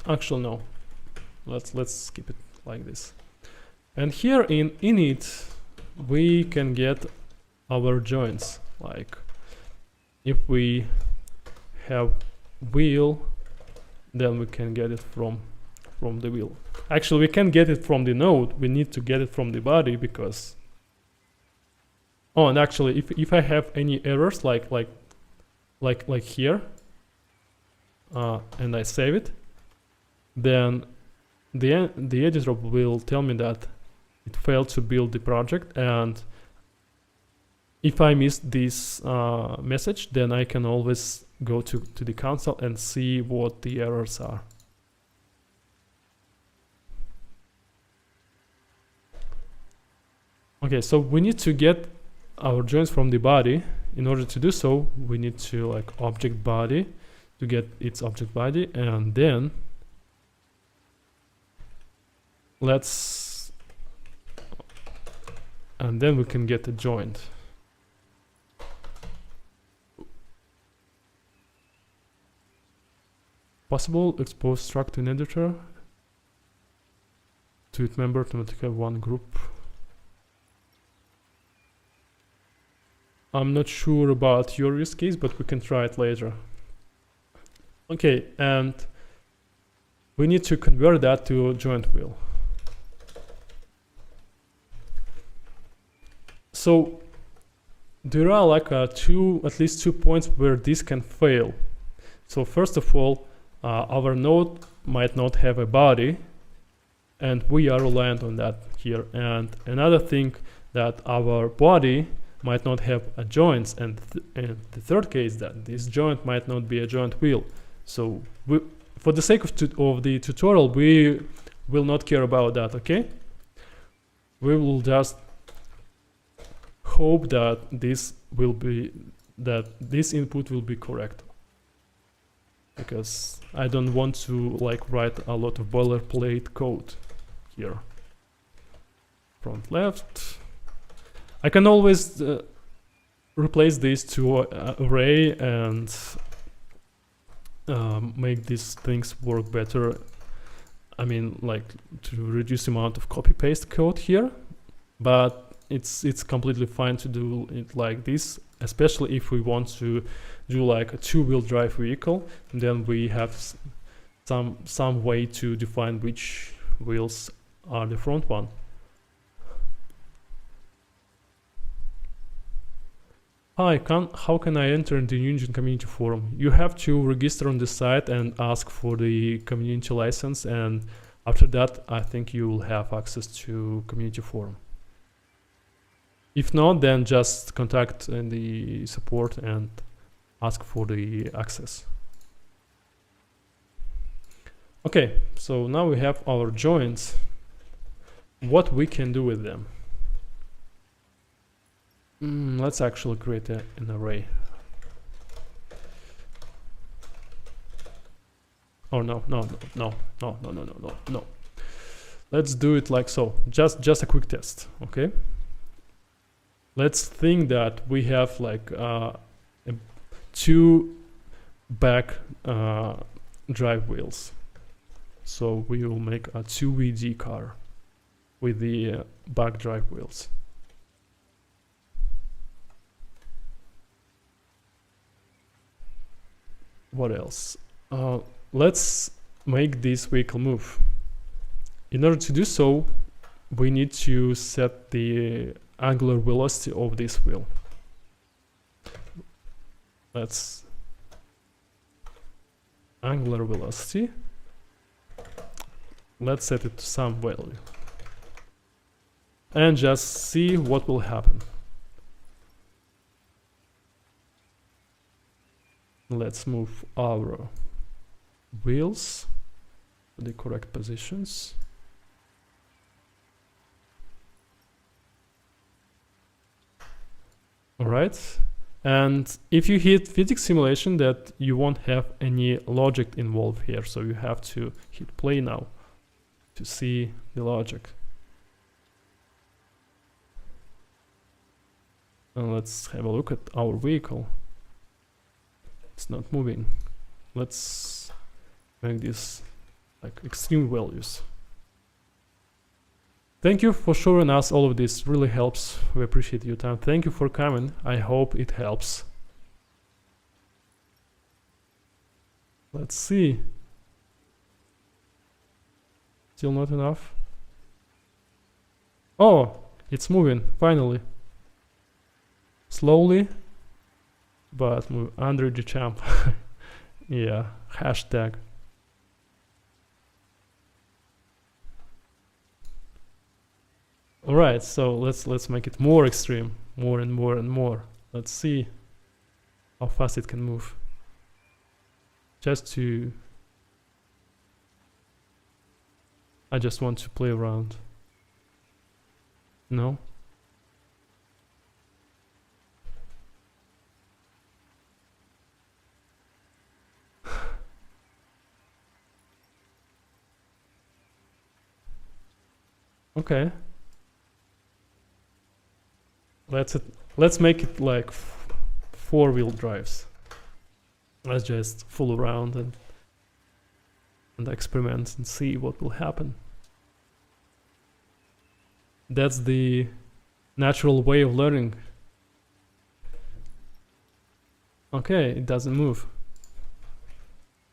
actually no, let's keep it like this. And here in init we can get our joints, like if we have wheel, then we can get it from the wheel. Actually, we can get it from the node. We need to get it from the body because and actually if I have any errors like here and I save it, then the editor will tell me that it failed to build the project, and if I miss this message, then I can always go to the console and see what the errors are. Okay, so we need to get our joints from the body. In order to do so, we need to like object body to get its object body, and then we can get a joint. Possible expose struct in editor to its member to not have one group. I'm not sure about your use case, but we can try it later. Okay, and we need to convert that to a joint wheel. So there are like at least two points where this can fail. So first of all, our node might not have a body, and we are reliant on that here. And another thing, that our body might not have a joints, and the third case, that this joint might not be a joint wheel. So for the sake of the tutorial, we will not care about that. Okay, we will just hope that this input will be correct, because I don't want to like write a lot of boilerplate code here. Front left. I can always replace this to array and make these things work better. I mean, like to reduce the amount of copy paste code here, but it's completely fine to do it like this, especially if we want to do like a two-wheel drive vehicle. And then we have some way to define which wheels are the front one. Hi, how can I enter the Unigine community forum? You have to register on the site and ask for the community license, and after that I think you will have access to community forum. If not, then just contact the support and ask for the access. Okay, so now we have our joints. What we can do with them? Let's actually create an array. Oh no. Let's do it like so. Just a quick test, okay? Let's think that we have like two back drive wheels. So we will make a 2VD car with the back drive wheels. What else? Let's make this vehicle move. In order to do so, we need to set the angular velocity of this wheel. Let's angular velocity. Let's set it to some value and just see what will happen. Let's move our wheels to the correct positions. Alright, and if you hit physics simulation, that you won't have any logic involved here, so you have to hit play now to see the logic. And let's have a look at our vehicle. It's not moving. Let's make this like extreme values. Thank you for showing us all of this. Really helps. We appreciate your time. Thank you for coming. I hope it helps. Let's see. Still not enough. Oh, it's moving finally. Slowly, but under the champ. Yeah, hashtag. All right, so let's make it more extreme, more and more and more. Let's see how fast it can move. I just want to play around. No? Okay. Let's make it like four-wheel drives. Let's just fool around and experiment and see what will happen. That's the natural way of learning. Okay, it doesn't move.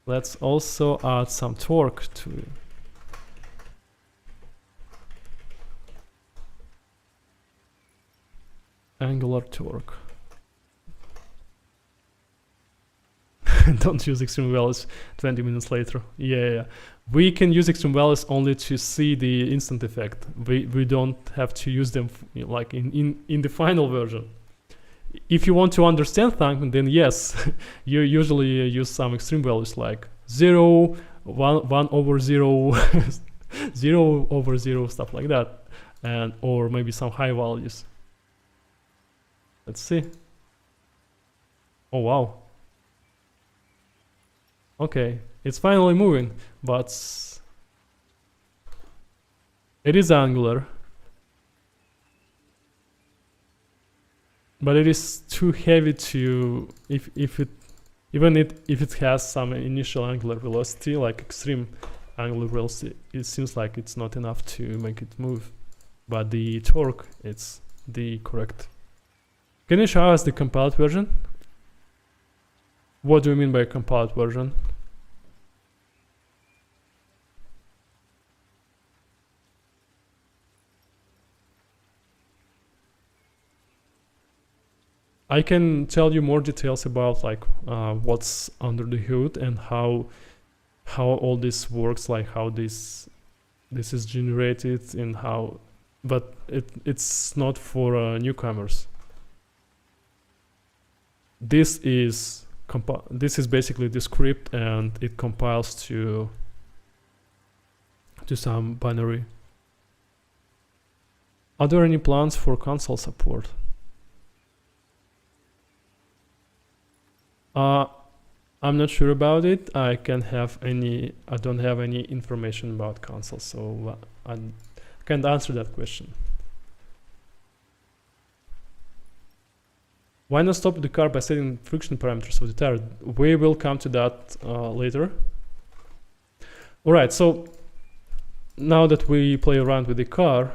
Let's also add some torque to it. Angular torque. Don't use extreme values 20 minutes later. Yeah. We can use extreme values only to see the instant effect. We don't have to use them like in the final version. If you want to understand something, then yes, you usually use some extreme values like 0, 1 over 0, 0 over 0, stuff like that, and or maybe some high values. Let's see. Oh wow. Okay, it's finally moving, but it is angular. But it is too heavy to if it has some initial angular velocity, like extreme angular velocity, it seems like it's not enough to make it move. But the torque, it's the correct. Can you show us the compiled version? What do you mean by compiled version? I can tell you more details about like what's under the hood and how all this works, like how this is generated and how, but it's not for newcomers. This is basically the script, and it compiles to some binary. Are there any plans for console support? I'm not sure about it. I don't have any information about console, so I can't answer that question. Why not stop the car by setting friction parameters of the tire? We will come to that later. All right, so now that we play around with the car,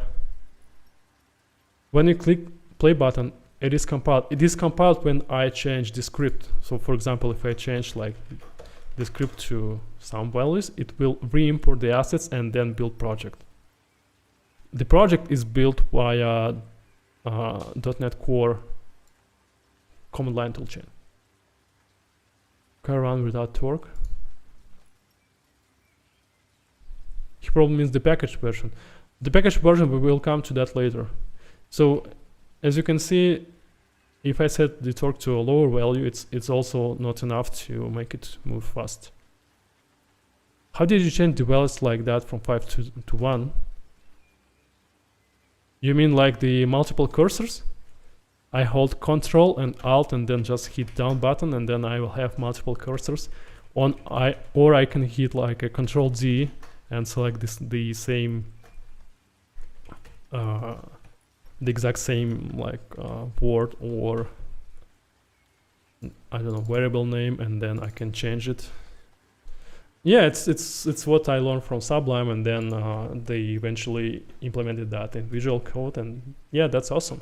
when you click play button, it is compiled. It is compiled when I change the script. So for example, if I change like the script to some values, it will re-import the assets and then build project. The project is built via .NET Core command line toolchain. Car run without torque. He probably means the packaged version. The packaged version, we will come to that later. So as you can see, if I set the torque to a lower value, it's also not enough to make it move fast. How did you change the values like that from 5 to 1? You mean like the multiple cursors? I hold Control and Alt and then just hit down button, and then I will have multiple cursors. Or I can hit like a Control D and select the same the exact same like word or I don't know, variable name, and then I can change it. Yeah, it's what I learned from Sublime, and then they eventually implemented that in Visual Code, and yeah, that's awesome.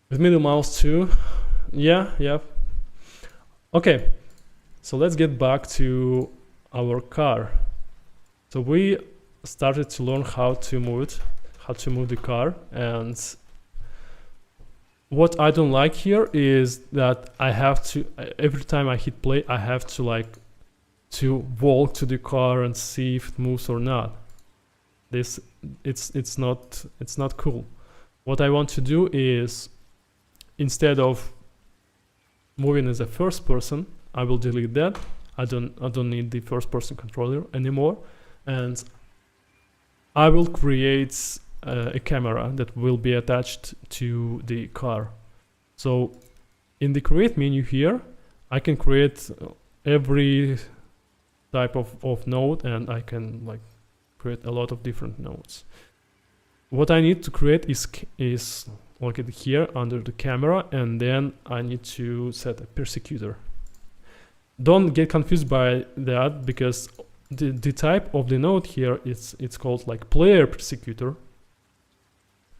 With middle mouse too. Yeah. Okay, so let's get back to our car. So we started to learn how to move the car, and what I don't like here is that I have to, every time I hit play, I have to walk to the car and see if it moves or not. It's not cool. What I want to do is, instead of moving as a first person, I will delete that. I don't need the first person controller anymore, and I will create a camera that will be attached to the car. So in the create menu here, I can create every type of node, and I can like create a lot of different nodes. What I need to create is located here under the camera, and then I need to set a persecutor. Don't get confused by that, because the type of the node here it's called like player persecutor.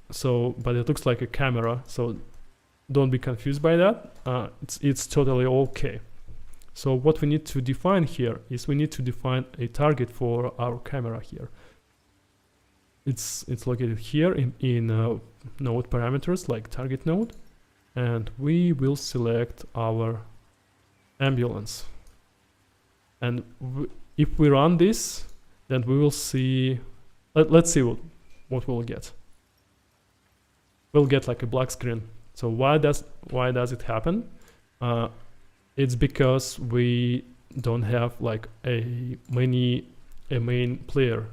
So, but it looks like a camera, so don't be confused by that. It's totally okay. So what we need to define here is we need to define a target for our camera here. It's located here in node parameters, like target node, and we will select our ambulance. And if we run this, then we will see. Let's see what we'll get. We'll get like a black screen. So why does it happen? It's because we don't have like a main player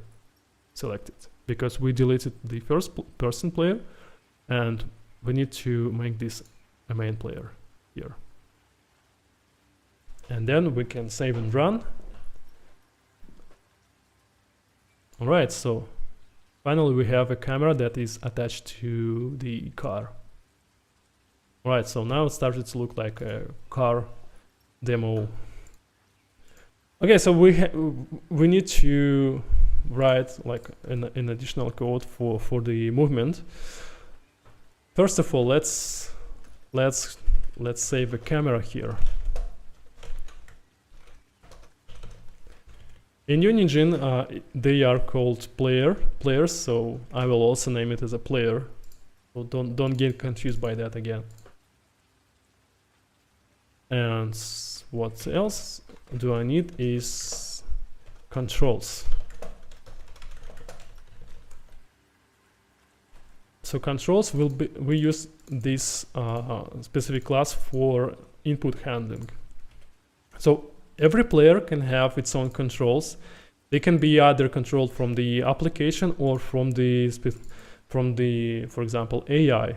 selected, because we deleted the first person player, and we need to make this a main player here. And then we can save and run. All right, so finally we have a camera that is attached to the car. All right, so now it started to look like a car demo. Okay, so we need to write like an additional code for the movement. First of all, let's save a camera here. In Unigine, they are called players, so I will also name it as a player. So don't get confused by that again. And what else do I need is controls. So controls we use this specific class for input handling. So every player can have its own controls. They can be either controlled from the application or from the for example, AI.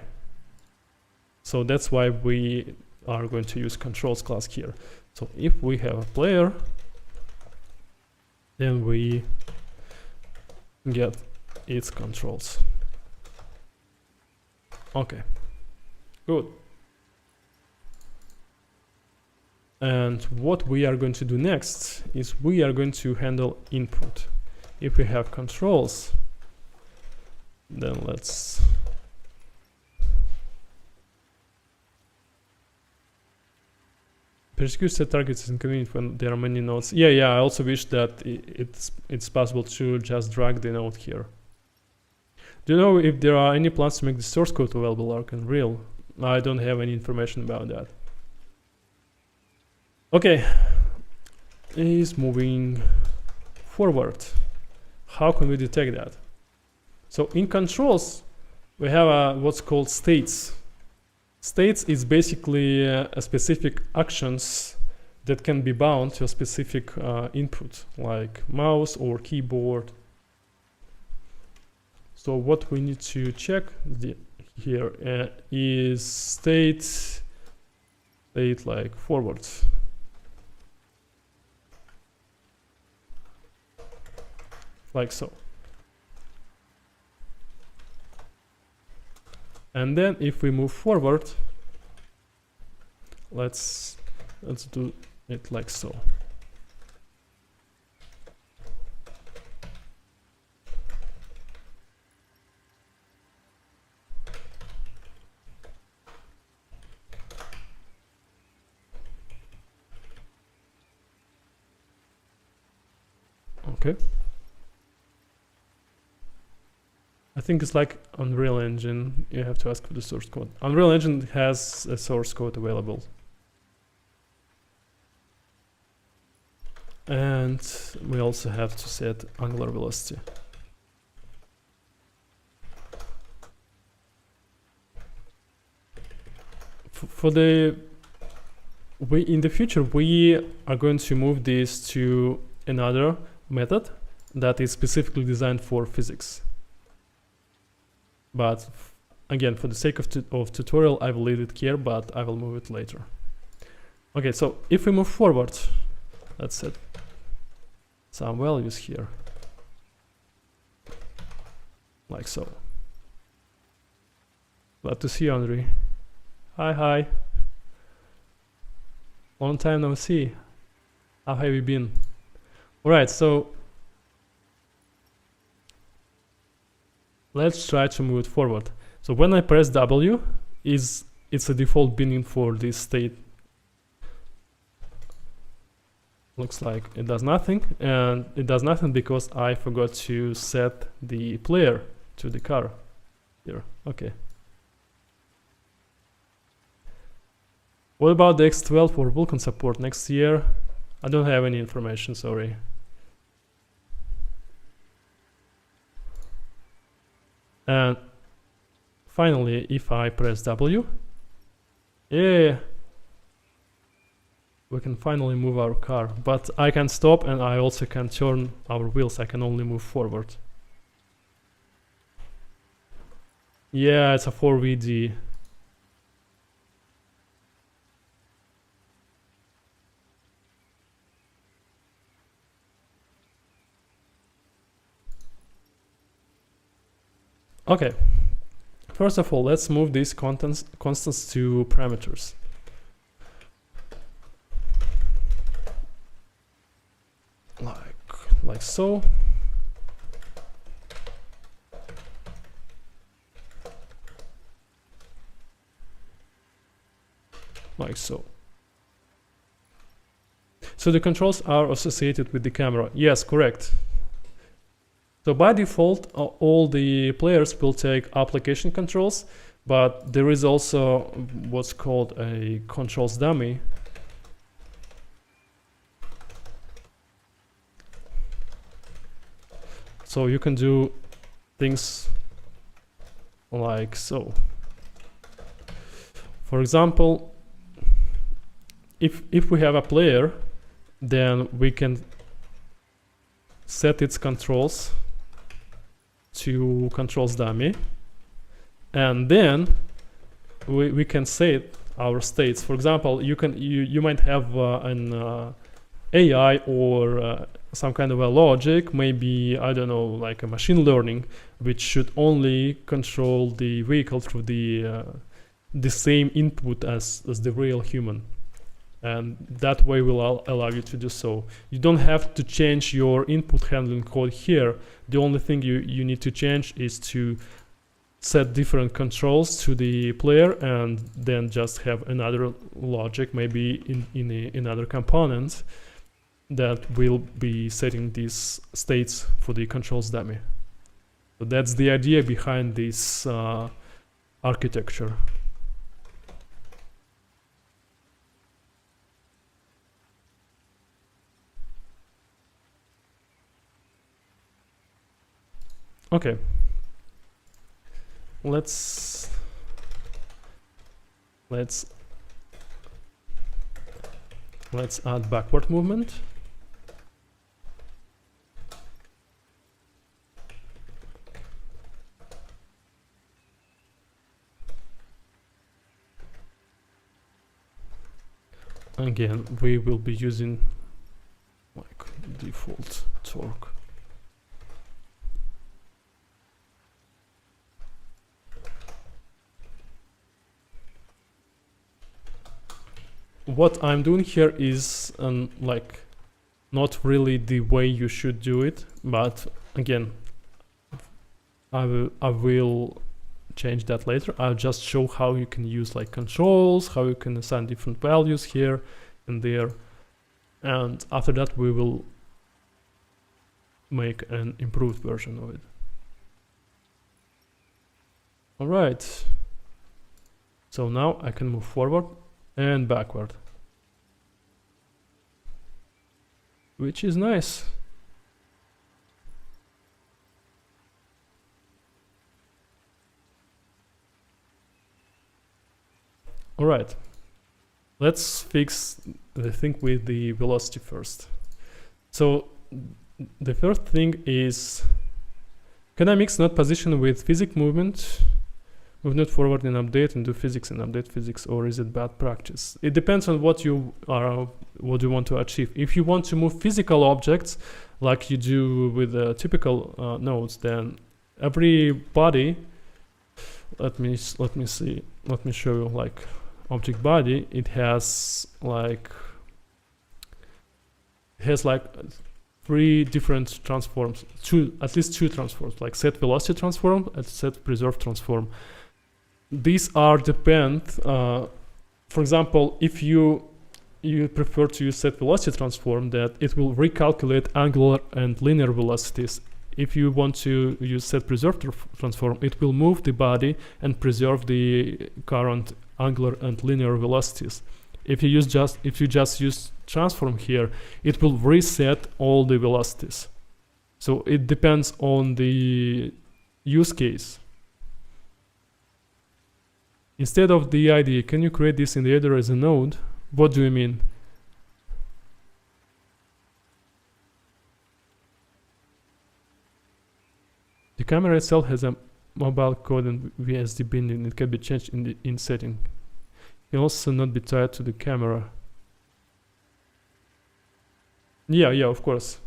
So that's why we are going to use controls class here. So if we have a player, then we get its controls. Okay, good. And what we are going to do next is we are going to handle input. If we have controls, then let's persecute set targets is inconvenient when there are many nodes. Yeah, I also wish that it's possible to just drag the node here. Do you know if there are any plans to make the source code available like Unreal? I don't have any information about that. Okay, is moving forward. How can we detect that? So in controls, we have what's called states. States is basically a specific actions that can be bound to a specific input, like mouse or keyboard. So what we need to check here is state like forward. Like so. And then if we move forward, let's do it like so. Okay. I think it's like Unreal Engine. You have to ask for the source code. Unreal Engine has a source code available. And we also have to set angular velocity. In the future, we are going to move this to another method that is specifically designed for physics. But again, for the sake of tutorial, I will leave it here, but I will move it later. Okay, so if we move forward, let's set some values here, like so. Glad to see you, Andre. Hi. Long time no see. How have you been? Alright, so let's try to move it forward. So when I press W, it's a default binning for this state. Looks like it does nothing, and it does nothing because I forgot to set the player to the car here. Okay. What about the X12 or Vulkan support next year? I don't have any information, sorry. And finally, if I press W, yeah, we can finally move our car. But I can stop, and I also can turn our wheels. I can only move forward. Yeah, it's a 4VD. Okay, first of all, let's move these constants to parameters. Like so. Like so. So the controls are associated with the camera. Yes, correct. So by default, all the players will take application controls, but there is also what's called a controls dummy. So you can do things like so. For example, if we have a player, then we can set its controls to controls dummy, and then we can set our states. For example, you might have an AI or some kind of a logic, maybe, I don't know, like a machine learning, which should only control the vehicle through the same input as the real human. And that way will allow you to do so. You don't have to change your input handling code here. The only thing you need to change is to set different controls to the player, and then just have another logic, maybe in another component, that will be setting these states for the controls dummy. So that's the idea behind this architecture. Okay, let's add backward movement. Again, we will be using like default torque. what I'm doing here is like not really the way you should do it, but again, I will change that later. I'll just show how you can use like controls, how you can assign different values here and there, and after that we will make an improved version of it. All right, so now I can move forward and backward, which is nice. All right, let's fix the thing with the velocity first. So the first thing is, can I mix node position with physics movement? Move node forward in update and do physics and update physics, or is it bad practice? It depends on what you want to achieve. If you want to move physical objects like you do with typical nodes, then every body, let me show you like object body. It has like three different transforms, at least two transforms, like set velocity transform and set preserve transform. These are depend, for example, if you prefer to use set velocity transform, that it will recalculate angular and linear velocities. If you want to use set preserve transform, it will move the body and preserve the current angular and linear velocities. If you just use transform here, it will reset all the velocities. So it depends on the use case. Instead of the IDE, can you create this in the editor as a node? What do you mean? The camera itself has a mobile code and VSD bin, and it can be changed in setting. It can also not be tied to the camera. Yeah, of course.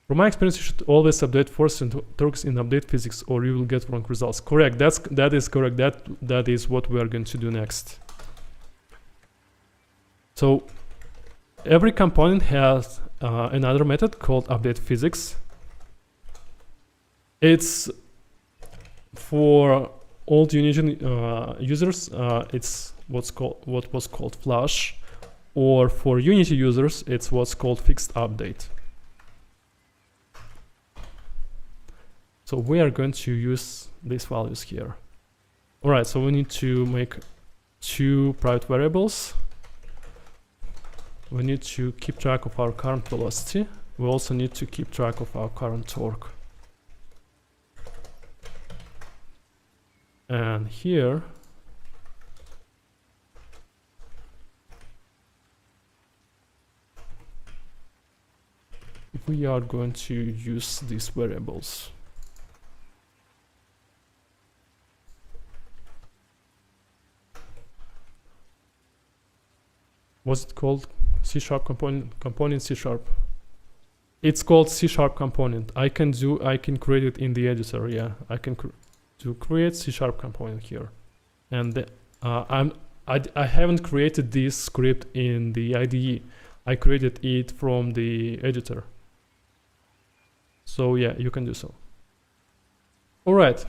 From my experience, you should always update force and torques in update physics, or you will get wrong results. Correct. That is correct. That is what we are going to do next. So every component has another method called update physics. It's for old Unity users. It's what was called flush, or for Unity users, it's what's called fixed update. So we are going to use these values here. All right, so we need to make two private variables. We need to keep track of our current velocity. We also need to keep track of our current torque. And here, we are going to use these variables. What's it called? C# component C#. It's called C# component. I can create it in the editor. Yeah, I can create C# component here, and I haven't created this script in the IDE. I created it from the editor. So yeah, you can do so. All right.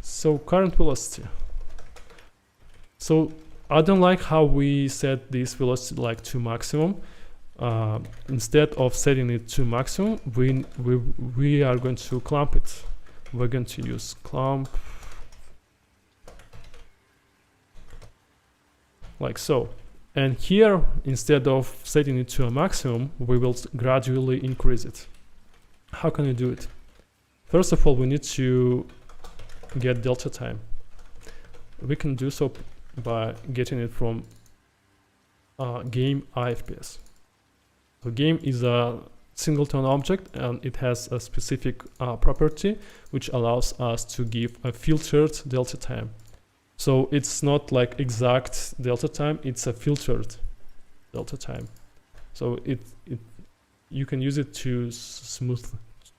So current velocity. So I don't like how we set this velocity like to maximum. Instead of setting it to maximum, we are going to clump it. We're going to use clump like so. And here, instead of setting it to a maximum, we will gradually increase it. How can we do it? First of all, we need to get delta time. We can do so by getting it from game IFPS. So game is a singleton object, and it has a specific property which allows us to give a filtered delta time. So it's not like exact delta time, it's a filtered delta time. So you can use it to smooth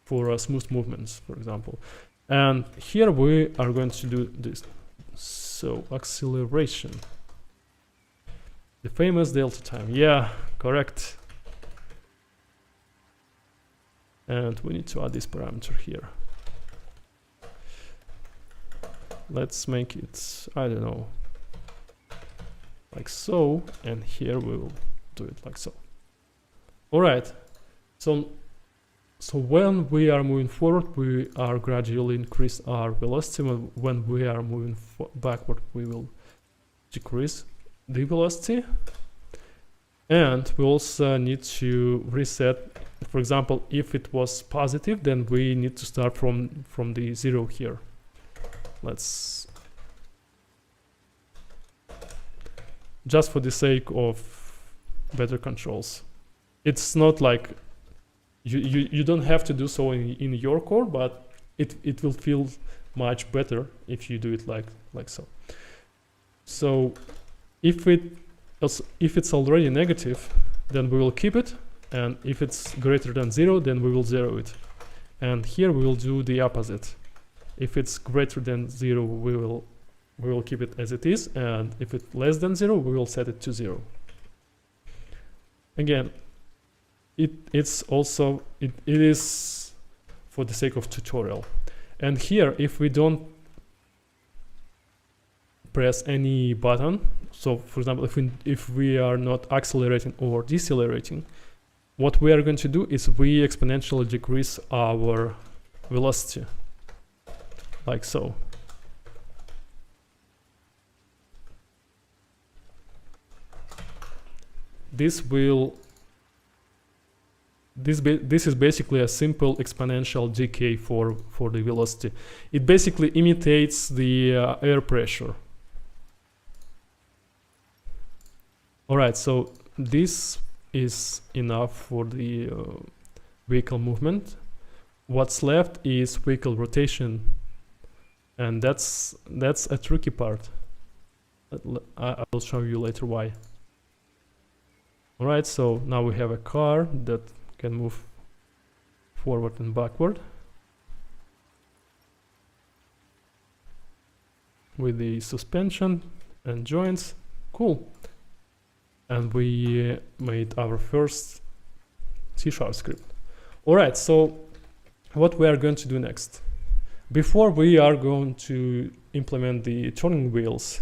movements, for example. And here we are going to do this. So acceleration, the famous delta time. Yeah, correct. And we need to add this parameter here. Let's make it, I don't know, like so, and here we will do it like so. All right, so when we are moving forward, we are gradually increase our velocity. When we are moving backward, we will decrease the velocity. And we also need to reset. For example, if it was positive, then we need to start from the 0 here. Let's, just for the sake of better controls. It's not like you don't have to do so in your code, but it will feel much better if you do it like so. So if it's already negative, then we will keep it, and if it's greater than 0, then we will 0 it. And here we will do the opposite. If it's greater than 0, we will keep it as it is, and if it's less than 0, we will set it to 0. Again, it is for the sake of tutorial. And here, if we don't press any button, so for example, if we are not accelerating or decelerating, what we are going to do is we exponentially decrease our velocity, like so. This is basically a simple exponential decay for the velocity. It basically imitates the air pressure. All right, so this is enough for the vehicle movement. What's left is vehicle rotation, and that's a tricky part. I will show you later why. All right, so now we have a car that can move forward and backward with the suspension and joints. Cool. And we made our first C# script. All right, so what we are going to do next? Before we are going to implement the turning wheels,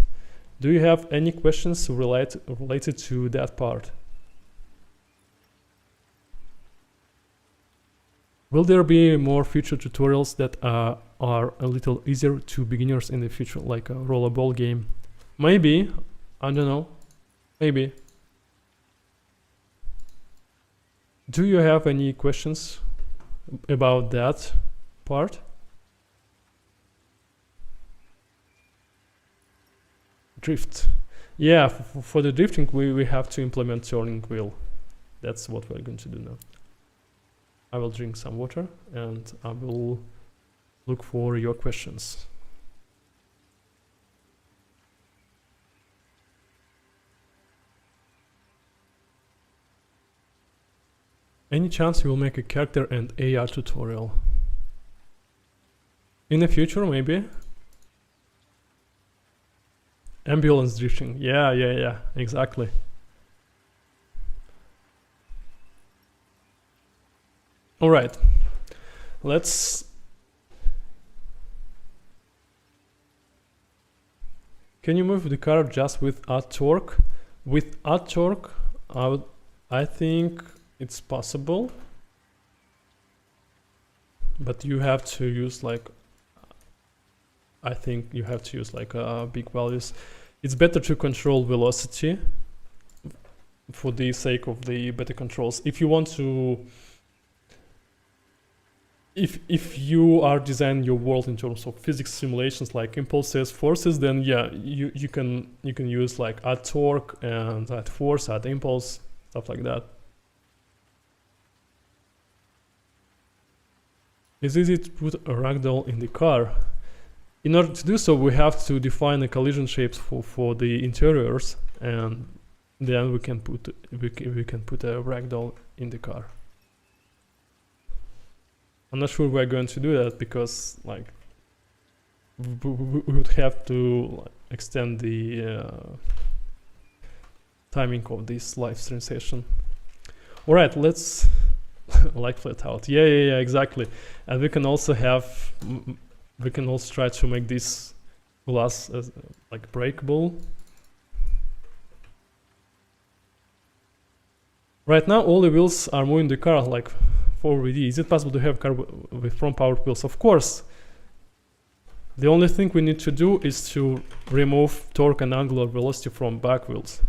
do you have any questions related to that part? Will there be more future tutorials that are a little easier to beginners in the future, like a rollerball game? Maybe, I don't know, maybe. Do you have any questions about that part? Drift. Yeah, for the drifting, we have to implement turning wheel. That's what we're going to do now. I will drink some water and I will look for your questions. Any chance you will make a character and AR tutorial? In the future, maybe. Ambulance drifting. Yeah, exactly. All right, can you move the car just with add torque? With add torque, I think it's possible, but you have to use like, I think you have to use like big values. It's better to control velocity for the sake of the better controls. If you want to, if you are designing your world in terms of physics simulations like impulses, forces, then yeah, you can use like add torque and add force, add impulse, stuff like that. It's easy to put a ragdoll in the car. In order to do so, we have to define the collision shapes for the interiors, and then we can put a ragdoll in the car. I'm not sure we're going to do that because like we would have to extend the timing of this live stream session. All right, let's like flat out. Yeah, exactly. And we can also have, we can also try to make this glass as like breakable. Right now, all the wheels are moving the car like 4WD. Is it possible to have a car with front power wheels? Of course. The only thing we need to do is to remove torque and angular velocity from back wheels.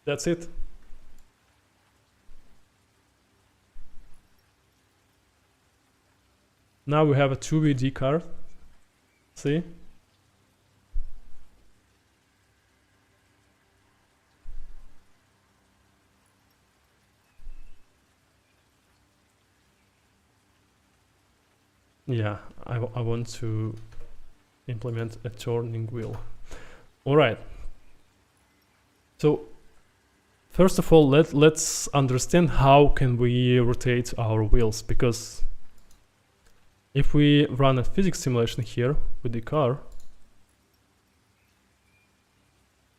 That's it. Now we have a 2WD car. See? Yeah, I want to implement a turning wheel. All right. So first of all, let's understand how can we rotate our wheels, because if we run a physics simulation here with the car,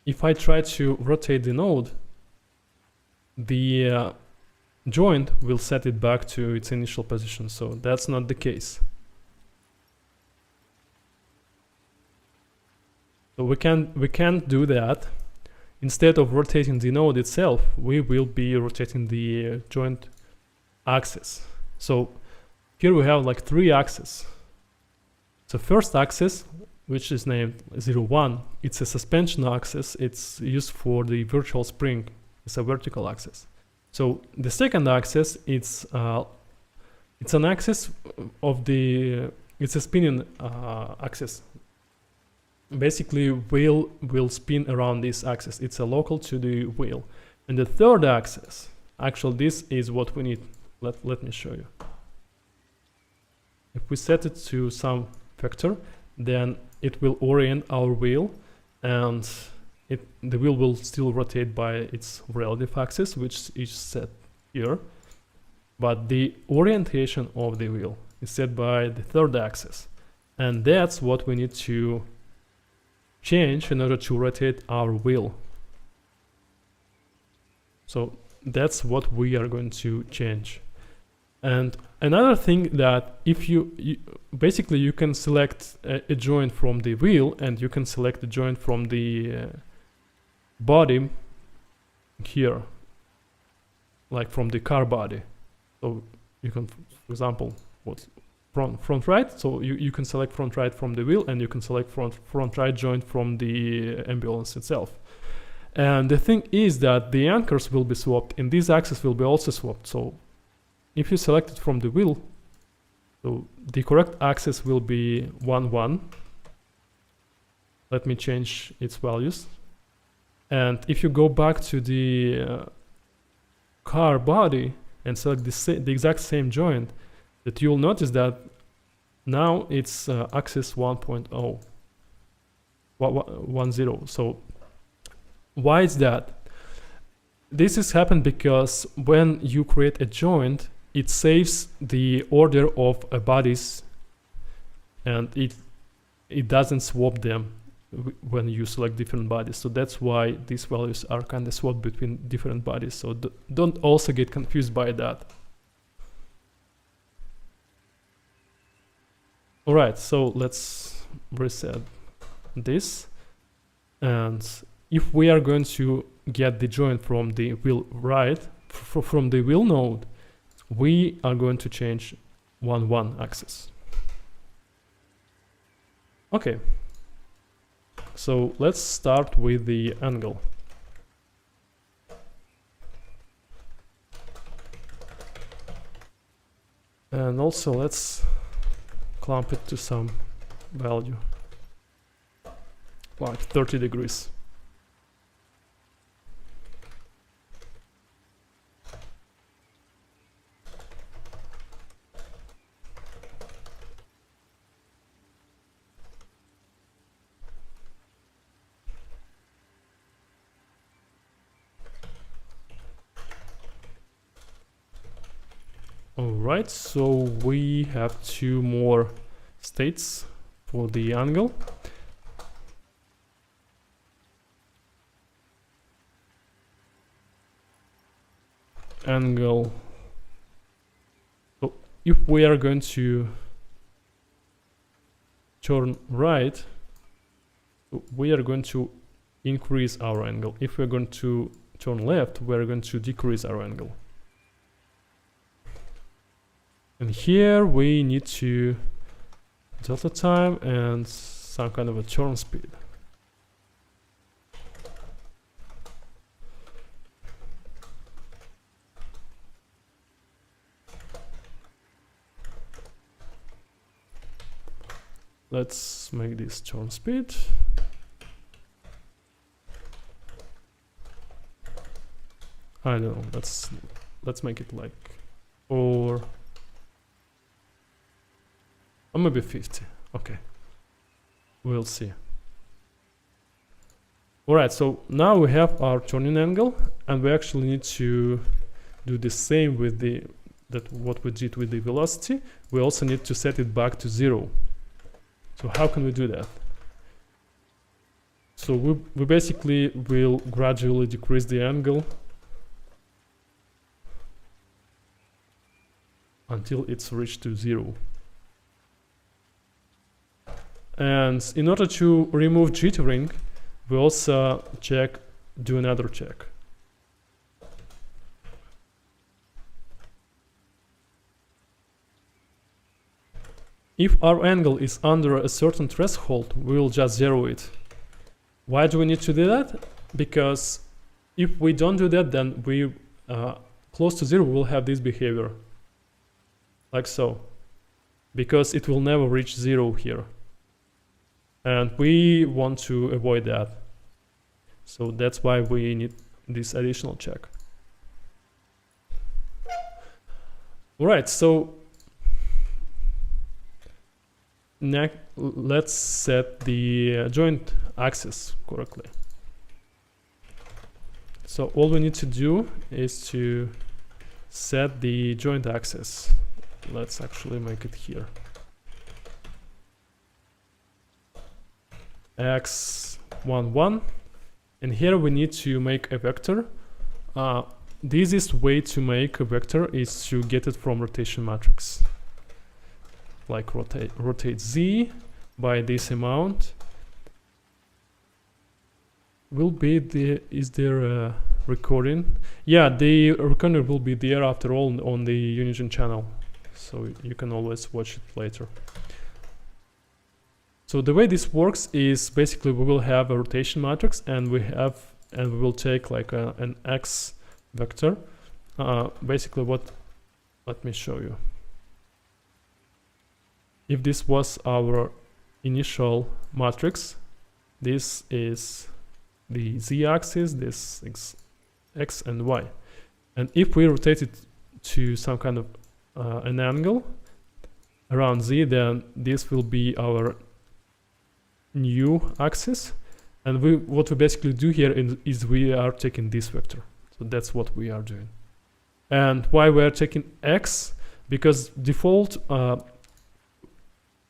if I try to rotate the node, the joint will set it back to its initial position. So that's not the case. So we can't do that. Instead of rotating the node itself, we will be rotating the joint axis. So here we have like 3 axes. So first axis, which is named 0,1, it's a suspension axis. It's used for the virtual spring. It's a vertical axis. So the second axis, it's an axis of the, it's a spinning axis. Basically, wheel will spin around this axis. It's a local to the wheel. And the third axis, actually this is what we need. Let me show you. If we set it to some vector, then it will orient our wheel, and the wheel will still rotate by its relative axis, which is set here. But the orientation of the wheel is set by the third axis. And that's what we need to change in order to rotate our wheel. So that's what we are going to change. And another thing, that if you basically you can select a joint from the wheel, and you can select the joint from the body here, like from the car body. So you can, for example, what front right, so you can select front right from the wheel, and you can select front right joint from the ambulance itself. And the thing is that the anchors will be swapped, and this axis will be also swapped. So if you select it from the wheel, so the correct axis will be 1, 1. Let me change its values. And if you go back to the car body and select the exact same joint, that you'll notice that now it's axis 1.0, 10. So why is that? This has happened because when you create a joint, it saves the order of bodies, and it doesn't swap them when you select different bodies. So that's why these values are kind of swapped between different bodies. So don't also get confused by that. All right, so let's reset this. And if we are going to get the joint from the wheel right, from the wheel node, we are going to change 1, 1 axis. Okay. So let's start with the angle. And also let's clamp it to some value, like 30 degrees. Alright, so we have two more states for the angle. Angle. So if we are going to turn right, we are going to increase our angle. If we're going to turn left, we're going to decrease our angle. And here we need to delta time and some kind of a turn speed. Let's make this turn speed. I don't know, let's make it like 4 or maybe 50. Okay, we'll see. Alright, so now we have our turning angle, and we actually need to do the same with what we did with the velocity. We also need to set it back to 0. So how can we do that? So we basically will gradually decrease the angle until it's reached to 0. And in order to remove jittering, we also do another check. If our angle is under a certain threshold, we will just zero it. Why do we need to do that? Because if we don't do that, then we close to 0 will have this behavior. Like so. Because it will never reach 0 here. And we want to avoid that. So that's why we need this additional check. Alright, so next, let's set the joint axis correctly. So all we need to do is to set the joint axis. Let's actually make it here. X11, and here we need to make a vector. The easiest way to make a vector is to get it from rotation matrix. Like rotate Z by this amount. Is there a recording? Yeah, the recording will be there after all on the Unigine channel, so you can always watch it later. So the way this works is basically we will have a rotation matrix, and we will take like an X vector. Basically let me show you. If this was our initial matrix, this is the Z-axis, this is X and Y. And if we rotate it to some kind of an angle around Z, then this will be our new axis. And what we basically do here is we are taking this vector. So that's what we are doing. And why we are taking X? Because default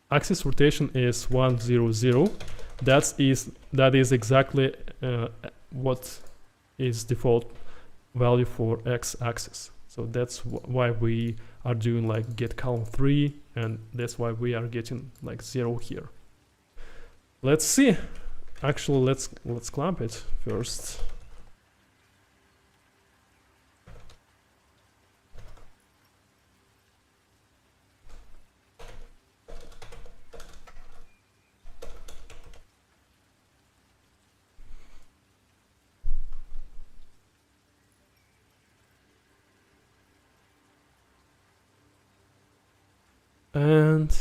axis rotation is 1, 0, 0. That is exactly what is default value for X axis. So that's why we are doing like get column 3, and that's why we are getting like 0 here. Let's see. Actually, let's clamp it first. And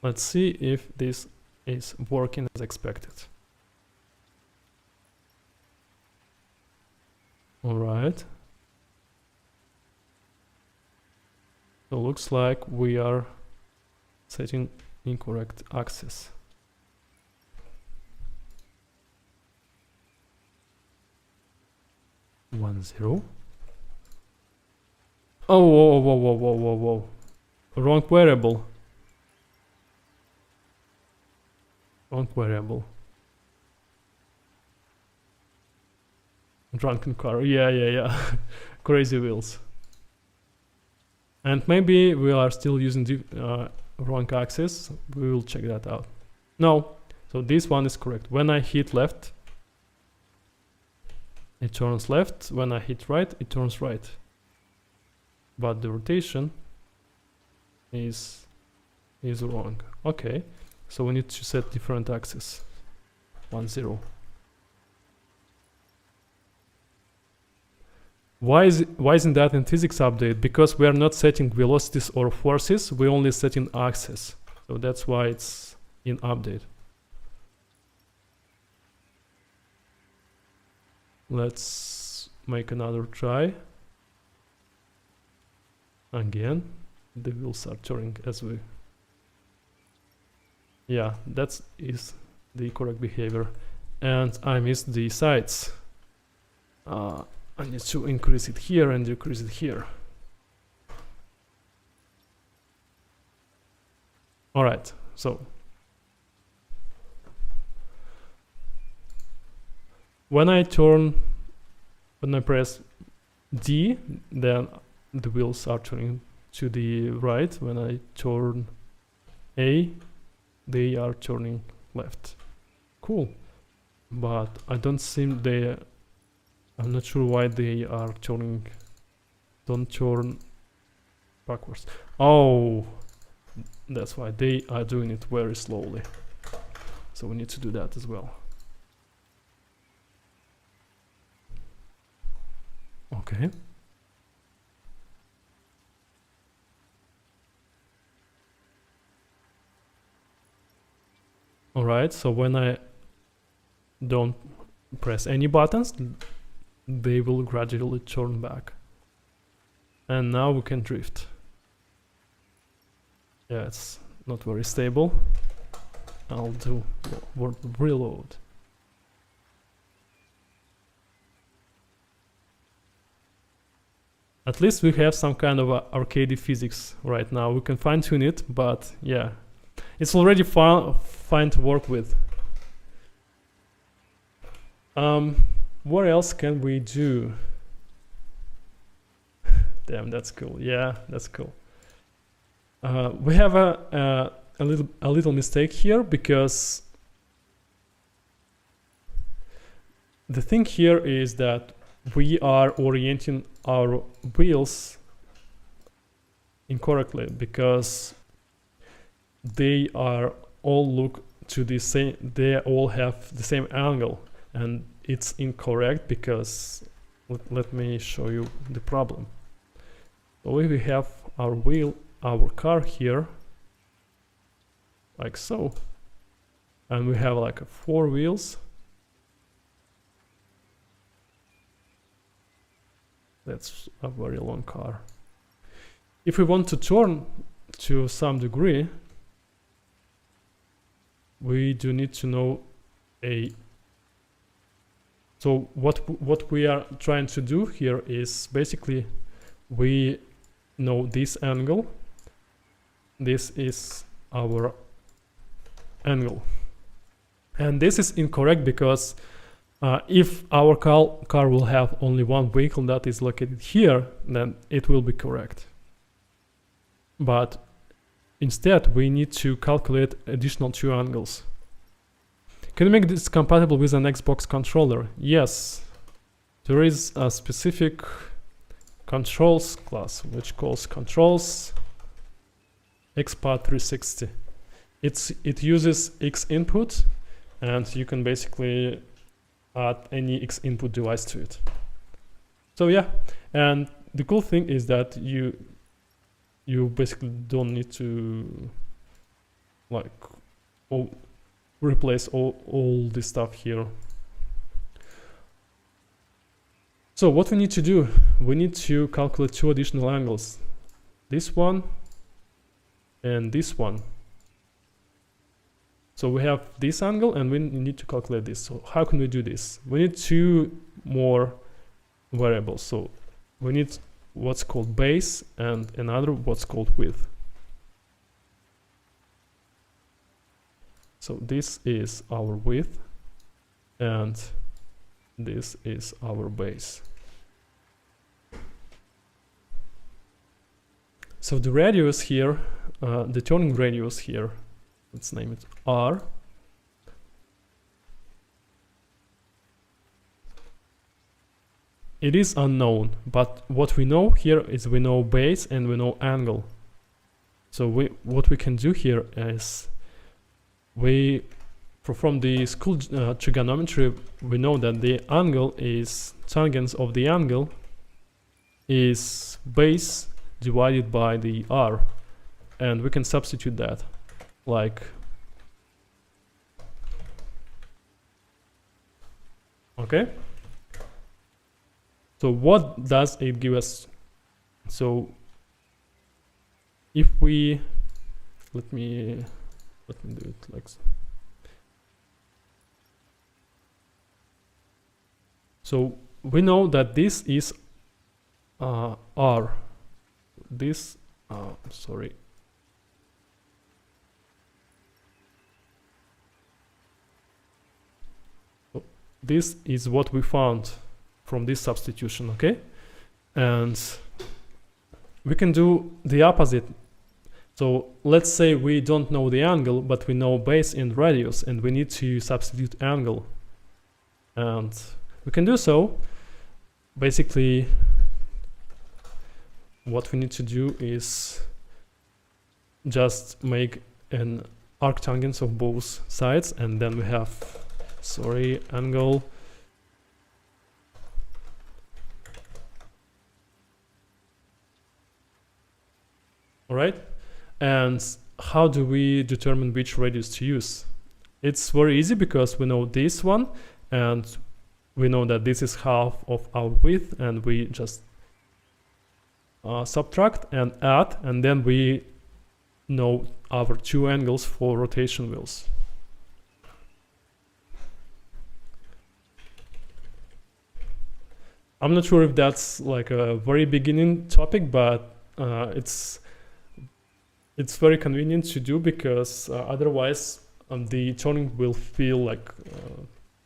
let's see if this is working as expected. All right. So looks like we are setting incorrect axis. (1, 0). Oh, whoa, whoa, whoa, whoa, whoa, whoa. Wrong variable. Wrong variable. Drunken car. Yeah, yeah, yeah. Crazy wheels. And maybe we are still using the wrong axis. We will check that out. No. So this one is correct. When I hit left, it turns left. When I hit right, it turns right. But the rotation is wrong. Okay. So we need to set different axes. 1, 0. Why isn't that in physics update? Because we are not setting velocities or forces, we're only setting axes. So that's why it's in update. Let's make another try. Again, the wheels are turning as we... Yeah, that is the correct behavior. And I missed the sides. I need to increase it here and decrease it here. Alright, so when I press D, then the wheels are turning to the right. When I turn A, they are turning left. Cool. But I don't seem I'm not sure why they are don't turn backwards. Oh, that's why they are doing it very slowly. So we need to do that as well. Okay. Alright, so when I don't press any buttons, they will gradually turn back. And now we can drift. Yeah, it's not very stable. I'll do reload. At least we have some kind of arcade physics right now. We can fine tune it, but yeah, it's already fine to work with. What else can we do? Damn, that's cool. Yeah, that's cool. We have a little mistake here, because the thing here is that we are orienting our wheels incorrectly, because they are all look to the same, they all have the same angle, and it's incorrect because let me show you the problem. So we have our car here like so, and we have like 4 wheels. That's a very long car. If we want to turn to some degree, we do need to know so what we are trying to do here is basically we know this angle. This is our angle, and this is incorrect because if our car will have only one vehicle that is located here, then it will be correct. But instead, we need to calculate additional 2 angles. Can you make this compatible with an Xbox controller? Yes. There is a specific controls class which calls controls XPath 360. It uses X input, and you can basically add any X input device to it. So yeah, and the cool thing is that you basically don't need to like replace all this stuff here. So what we need to do, we need to calculate 2 additional angles, this one and this one. So we have this angle and we need to calculate this. So how can we do this? We need 2 more variables. So we need what's called base and another what's called width. So this is our width and this is our base. So the radius here, the turning radius here, let's name it R. It is unknown, but what we know here is we know base and we know angle. So what we can do here is from the school trigonometry, we know that the angle is tangents of the angle is base divided by the R, and we can substitute that like okay. So what does it give us? So if we let me do it like so. So we know that this is R. This sorry. So this is what we found from this substitution, okay? And we can do the opposite. So let's say we don't know the angle, but we know base and radius, and we need to substitute angle. And we can do so. Basically, what we need to do is just make an arctangent of both sides, and then we have, sorry, angle. All right, and how do we determine which radius to use? It's very easy because we know this one, and we know that this is half of our width, and we just subtract and add, and then we know our two angles for rotation wheels. I'm not sure if that's like a very beginning topic, but it's very convenient to do because otherwise the turning will feel like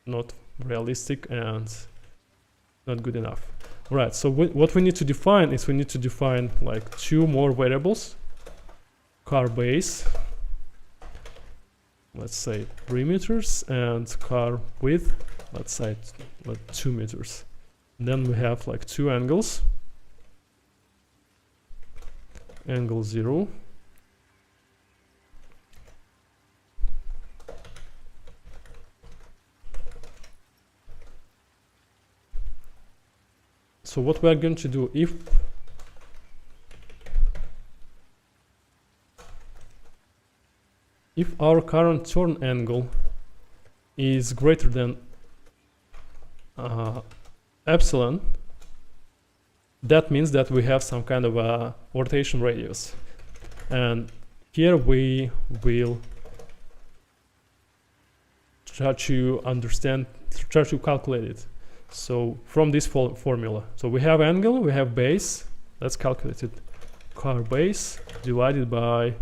not realistic and not good enough. Right, so what we need to define is we need to define like two more variables. Car base, let's say 3 meters, and car width, let's say 2 meters. And then we have like two angles. Angle 0. So what we are going to do, if our current turn angle is greater than epsilon, that means that we have some kind of a rotation radius, and here we will try to calculate it. So from this formula, so we have angle, we have base. Let's calculate it. Car base divided by,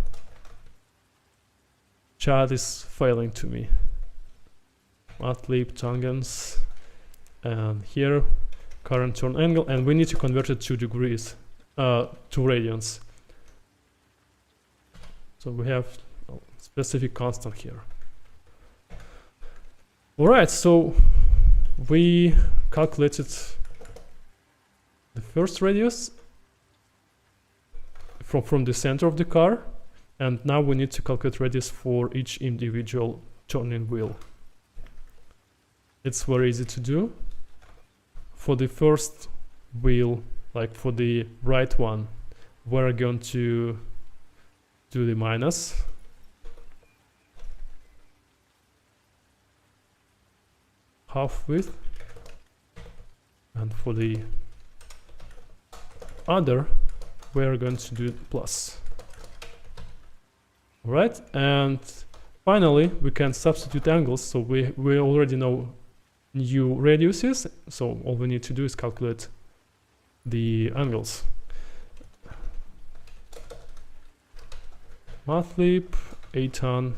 chat is failing to me, Matlab tangents, and here current turn angle, and we need to convert it to degrees, to radians. So we have a specific constant here. All right, so we calculated the first radius from the center of the car, and now we need to calculate radius for each individual turning wheel. It's very easy to do. For the first wheel, like for the right one, we're going to do the minus. Half width, and for the other we're going to do plus. All right, and finally we can substitute angles. So we already know new radiuses, so all we need to do is calculate the angles. mathlib aton.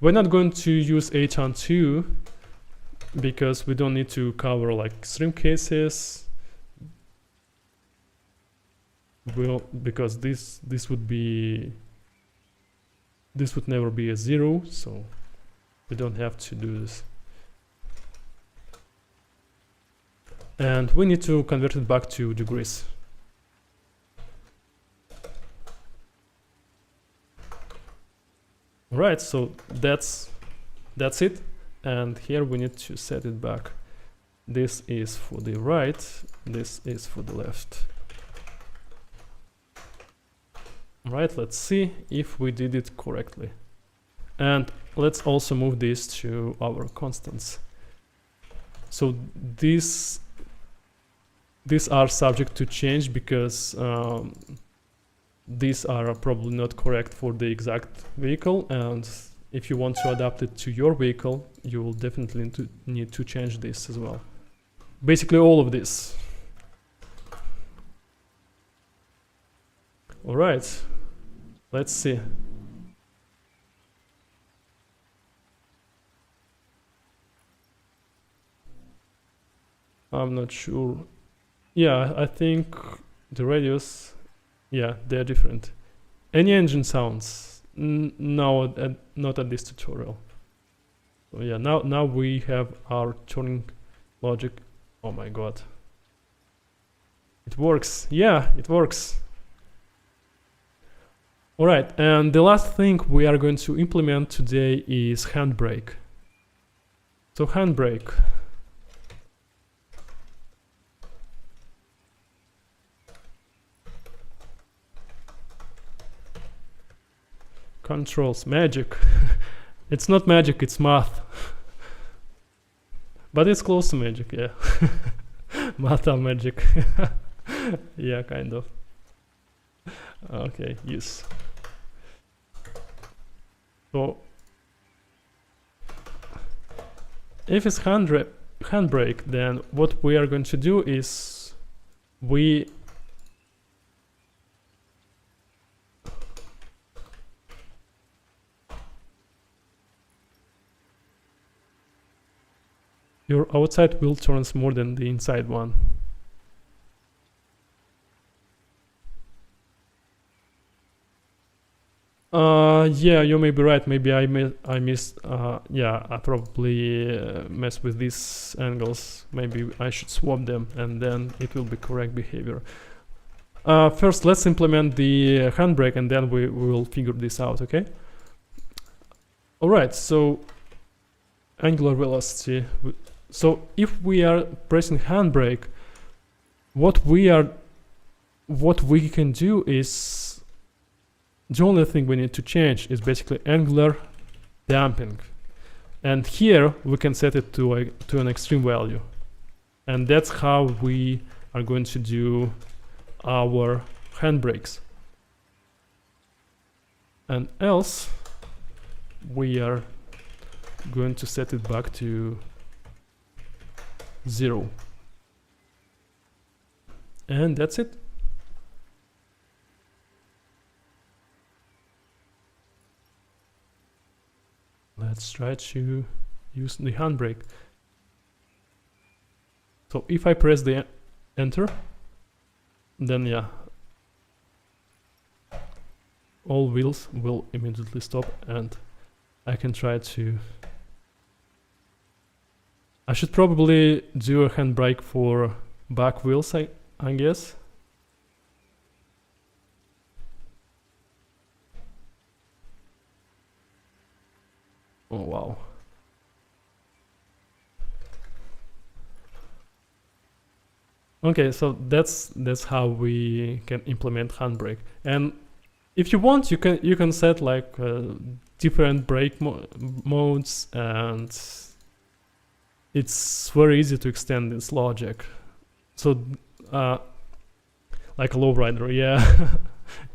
We're not going to use aton2 because we don't need to cover like extreme cases. Because this would never be a 0, so we don't have to do this. And we need to convert it back to degrees. Right, so that's it. And here we need to set it back. This is for the right, this is for the left. Right, let's see if we did it correctly. And let's also move this to our constants. So these are subject to change because these are probably not correct for the exact vehicle, and if you want to adapt it to your vehicle, you will definitely need to change this as well. Basically all of this. All right, let's see. I'm not sure. Yeah, I think the radius, yeah, they're different. Any engine sounds? No, not at this tutorial. So yeah, now we have our turning logic. Oh my god. It works. Yeah, it works. All right, and the last thing we are going to implement today is handbrake. So handbrake. Controls, magic. It's not magic, it's math. But it's close to magic, yeah. Math or magic. Yeah, kind of. Okay, yes. So if it's handbrake, then what we are going to do is your outside wheel turns more than the inside one. Yeah, you may be right. Maybe I missed. Yeah, I probably messed with these angles. Maybe I should swap them, and then it will be correct behavior. First, let's implement the handbrake, and then we will figure this out. Okay. All right. So angular velocity. So if we are pressing handbrake, what we can do is, the only thing we need to change is basically angular damping, and here we can set it to an extreme value, and that's how we are going to do our handbrakes. And else we are going to set it back to 0, and that's it. Let's try to use the handbrake. So if I press the enter, then yeah, all wheels will immediately stop, and I can try to. I should probably do a handbrake for back wheels, I guess. Oh wow. Okay, so that's how we can implement handbrake. And if you want, you can set like different brake modes, and it's very easy to extend this logic. So like a lowrider, yeah.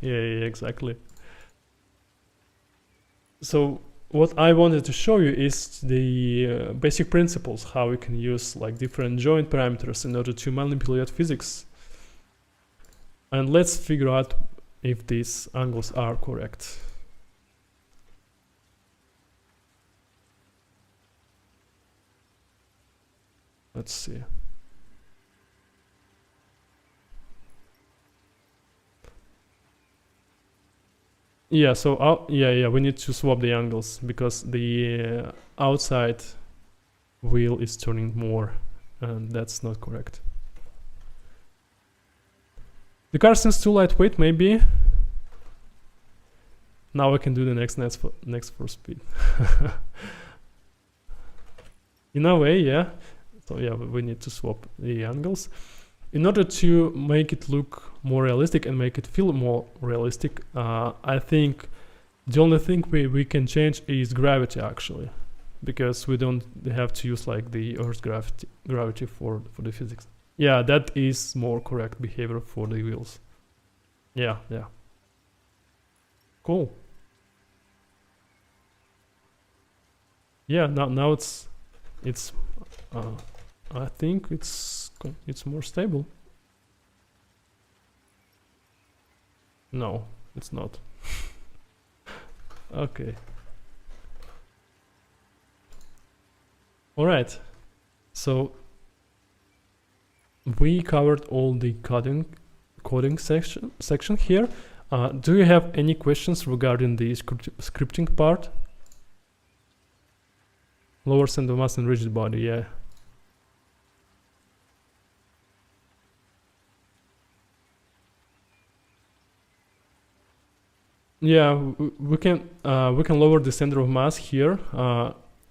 Yeah, exactly. So what I wanted to show you is the basic principles, how we can use like different joint parameters in order to manipulate physics. And let's figure out if these angles are correct. Let's see. Yeah, so we need to swap the angles because the outside wheel is turning more, and that's not correct. The car seems too lightweight, maybe. Now I can do the next for speed. In a way, yeah. So yeah, we need to swap the angles. In order to make it look more realistic and make it feel more realistic, I think the only thing we can change is gravity, actually, because we don't have to use like the Earth's gravity for the physics. Yeah, that is more correct behavior for the wheels. Yeah. Cool. Yeah, now it's I think it's more stable. No, it's not. Okay. All right. So we covered all the coding section here. Do you have any questions regarding the scripting part? Lower center of mass and rigid body, yeah. Yeah, we can lower the center of mass here.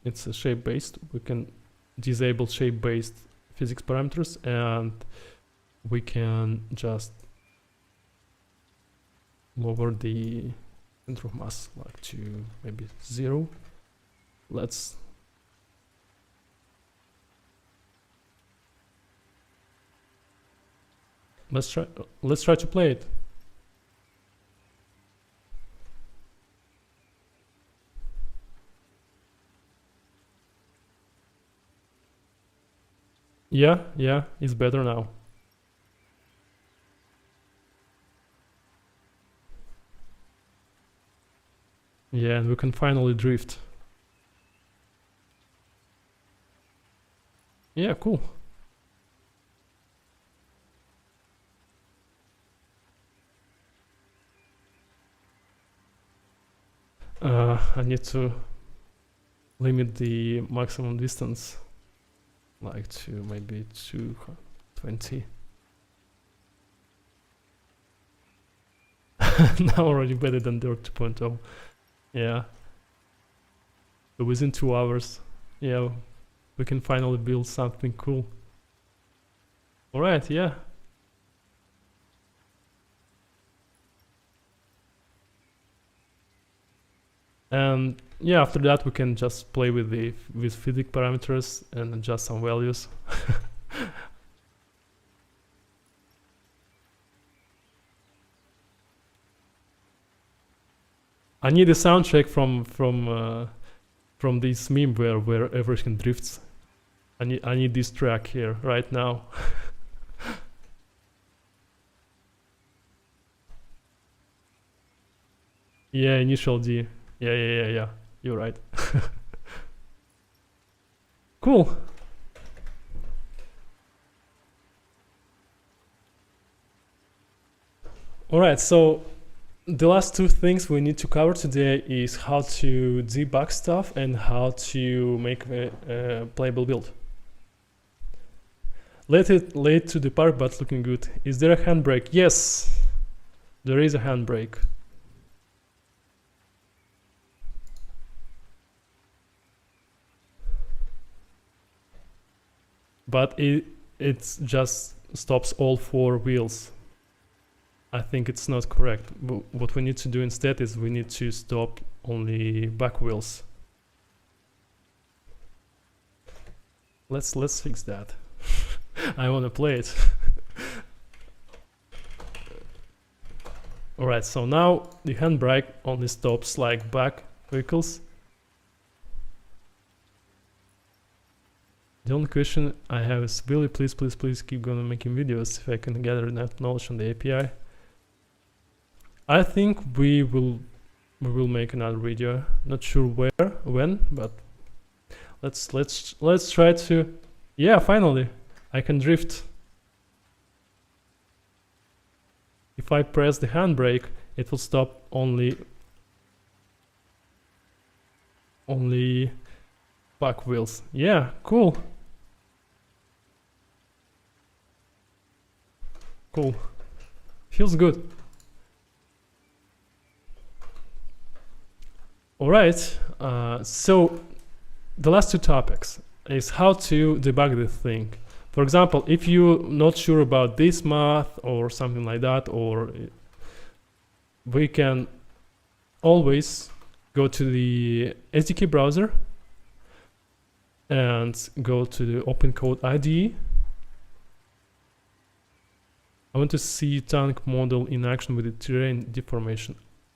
It's a shape-based. We can disable shape-based physics parameters, and we can just lower the center of mass like to maybe 0. Let's try to play it. Yeah, it's better now. Yeah, and we can finally drift. Yeah, cool. I need to limit the maximum distance, like to maybe 220. Now already better than Dirt 2.0. Yeah. So within 2 hours, yeah, we can finally build something cool. All right, yeah. And yeah, after that we can just play with physics parameters and adjust some values. I need a soundtrack from this meme where everything drifts. I need this track here right now. Yeah, initial D. Yeah. You're right. Cool. All right, so the last 2 things we need to cover today is how to debug stuff and how to make a playable build. Late to the park, but looking good. Is there a handbrake? Yes, there is a handbrake. But it just stops all 4 wheels. I think it's not correct. What we need to do instead is we need to stop only back wheels. Let's fix that. I want to play it. All right, so now the handbrake only stops like back vehicles. The only question I have is, Billy, please keep going making videos if I can gather enough knowledge on the API. I think we will make another video. Not sure when, but let's try to Yeah, finally, I can drift. If I press the handbrake, it will stop only back wheels. Yeah, cool. Cool. Feels good. All right. So the last two topics is how to debug the thing. For example, if you're not sure about this math or something like that, or we can always go to the SDK browser and go to the OpenCode IDE. I want to see tank model in action with the terrain deformation.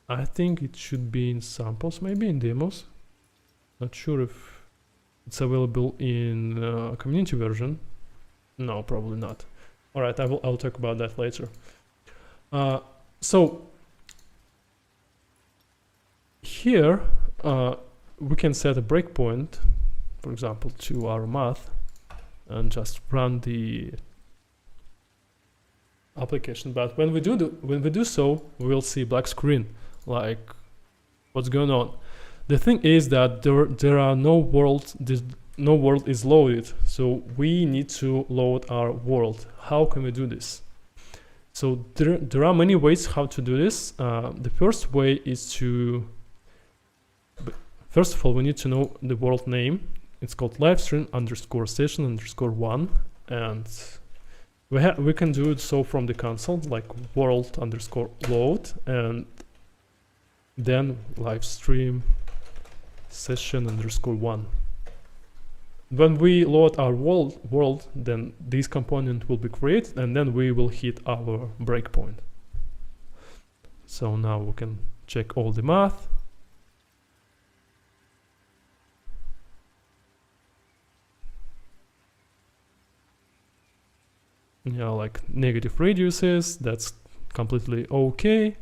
I think it should be in samples, maybe in demos. Not sure if it's available in community version. No, probably not. All right, I'll talk about that later. So here we can set a breakpoint, for example, to our math, and just run the application. But when we do so, we'll see black screen, like what's going on. The thing is that there are no world. No world is loaded, so we need to load our world. How can we do this? So there are many ways how to do this. The first way is to, first of all, we need to know the world name. It's called livestream_session_1, and we can do it so from the console, like world_load, and then livestream session_1. When we load our world, then this component will be created, and then we will hit our breakpoint. So now we can check all the math. Yeah, like negative radiuses, that's completely okay.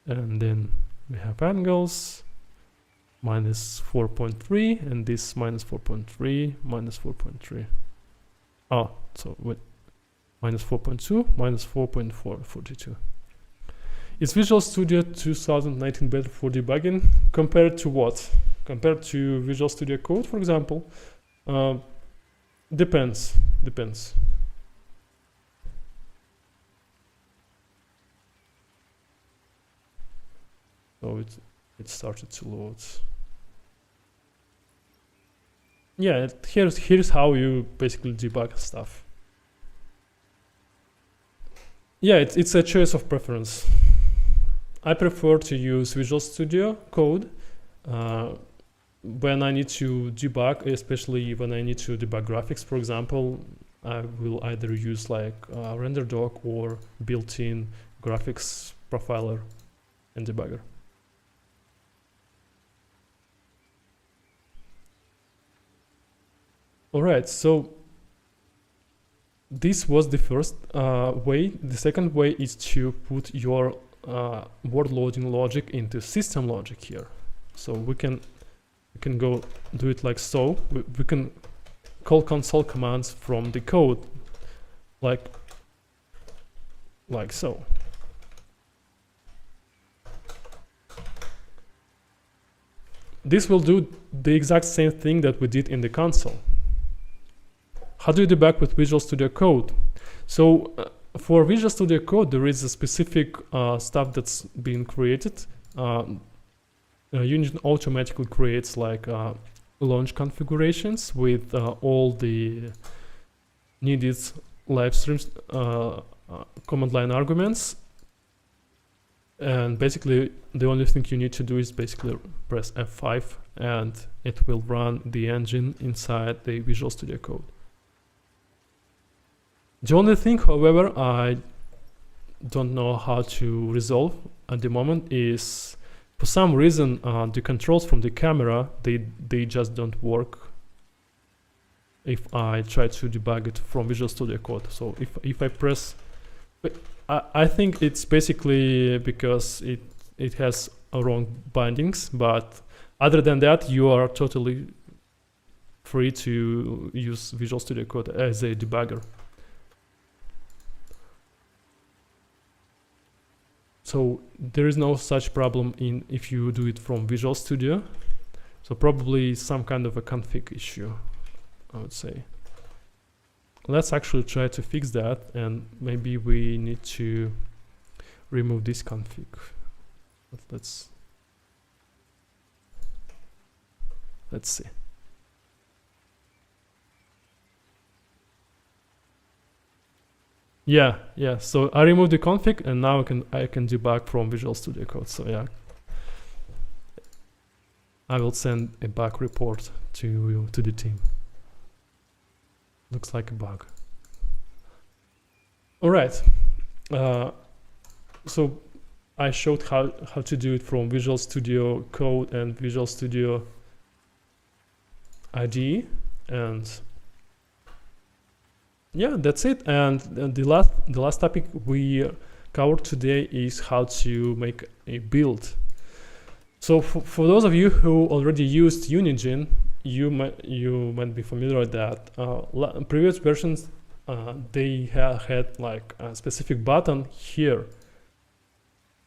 And then we have angles. Minus 4.3, and this minus 4.3, minus 4.3. Oh, so with minus 4.2, minus 4.442. Is Visual Studio 2019 better for debugging? Compared to what? Compared to Visual Studio Code, for example? Depends. So it started to load. Yeah, here's how you basically debug stuff. Yeah, it's a choice of preference. I prefer to use Visual Studio Code when I need to debug, especially when I need to debug graphics. For example, I will either use like RenderDoc or built-in graphics profiler and debugger. All right, so this was the first way. The second way is to put your word loading logic into system logic here. So we can go do it like so. We can call console commands from the code, like so. This will do the exact same thing that we did in the console. How do you debug with Visual Studio Code? So for Visual Studio Code, there is a specific stuff that's being created. Unity automatically creates like launch configurations with all the needed live streams command line arguments. And basically, the only thing you need to do is basically press F5, and it will run the engine inside the Visual Studio Code. The only thing, however, I don't know how to resolve at the moment is, for some reason, the controls from the camera, they just don't work if I try to debug it from Visual Studio Code. So if I press, I think it's basically because it has wrong bindings, but other than that, you are totally free to use Visual Studio Code as a debugger. So there is no such problem if you do it from Visual Studio. So probably some kind of a config issue, I would say. Let's actually try to fix that, and maybe we need to remove this config. Let's see. Yeah. So I removed the config, and now I can debug from Visual Studio Code. So yeah, I will send a bug report to the team. Looks like a bug. All right. So I showed how to do it from Visual Studio Code and Visual Studio IDE, and yeah, that's it. And the last topic we covered today is how to make a build. So for those of you who already used Unigine, you might be familiar with that. Previous versions, they had like a specific button here.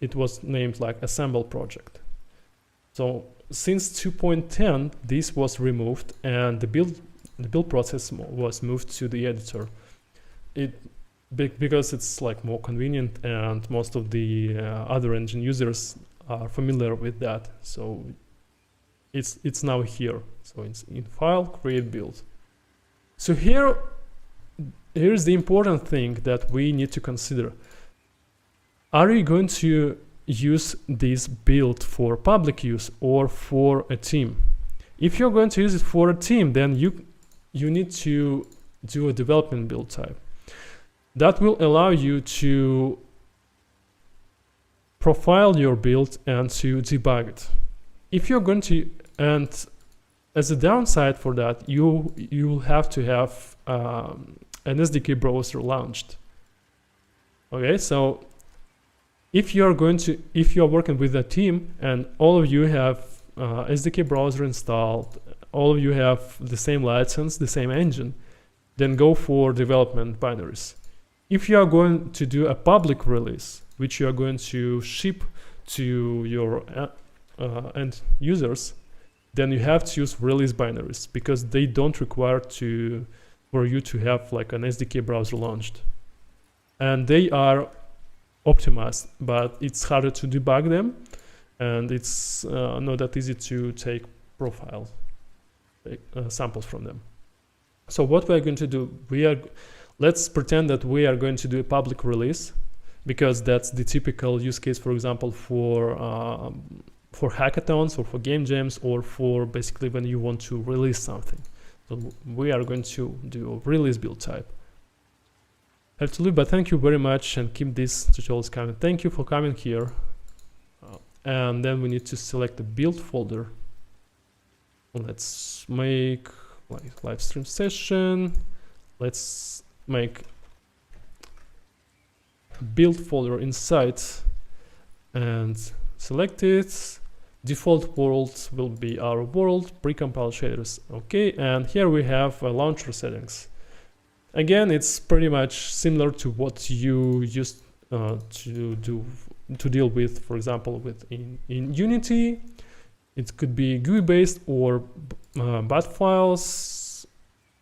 It was named like Assemble Project. So since 2.10, this was removed, and the build process was moved to the editor. Because it's like more convenient, and most of the other engine users are familiar with that. So it's now here. So it's in File, Create Build. So here's the important thing that we need to consider. Are you going to use this build for public use or for a team? If you're going to use it for a team, then you need to do a development build type. That will allow you to profile your build and to debug it. If you're going to, and as a downside for that, you will have to have an SDK browser launched. Okay, so if you are working with a team and all of you have SDK browser installed, all of you have the same license, the same engine, then go for development binaries. If you are going to do a public release, which you are going to ship to your end users, then you have to use release binaries, because they don't require for you to have like an SDK browser launched. And they are optimized, but it's harder to debug them, and it's not that easy to take profiles, samples from them. So what we are going to do, let's pretend that we are going to do a public release, because that's the typical use case, for example, for hackathons or for game jams, or for basically when you want to release something. So we are going to do a release build type. I have to leave, but thank you very much, and keep these tutorials coming. Thank you for coming here. And then we need to select the build folder. Let's make like live stream session. Let's make build folder inside and select it. Default world will be our world, precompiled shaders. Okay, and here we have launcher settings. Again, it's pretty much similar to what you used to deal with, for example, in Unity. It could be GUI based or BAT files.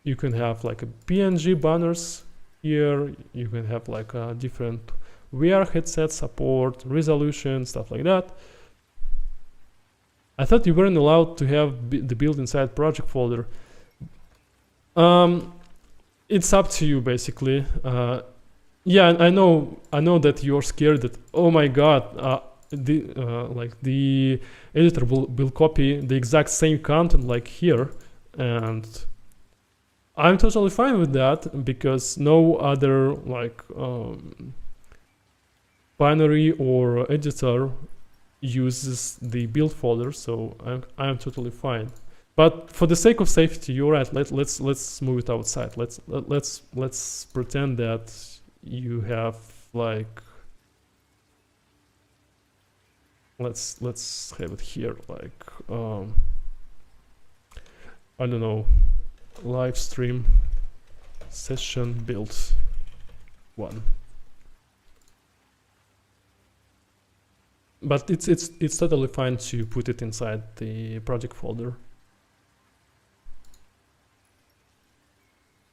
You can have like a PNG banners here. You can have like a different VR headset support, resolution, stuff like that. I thought you weren't allowed to have the build inside project folder. It's up to you, basically. Yeah, I know that you're scared that, oh my god, the editor will copy the exact same content like here, and I'm totally fine with that, because no other like binary or editor uses the build folder, so I'm totally fine. But for the sake of safety, you're right. Let's move it outside. Let's pretend that you have like, let's have it here like I don't know, live stream session build 1. But it's totally fine to put it inside the project folder.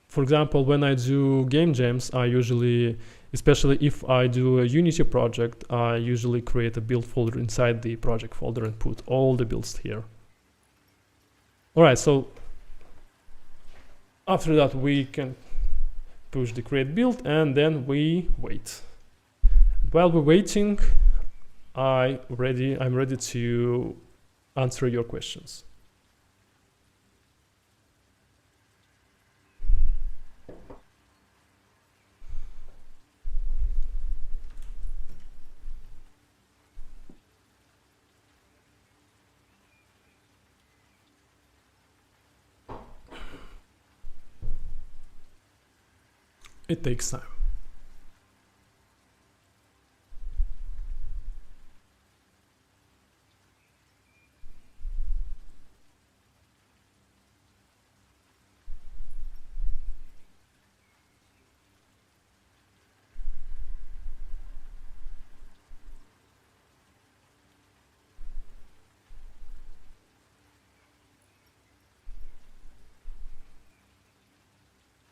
For example, when I do game jams, I usually, especially if I do a Unity project, I usually create a build folder inside the project folder and put all the builds here. Alright, so after that we can push the create build and then we wait. While we're waiting, I'm ready to answer your questions. It takes time.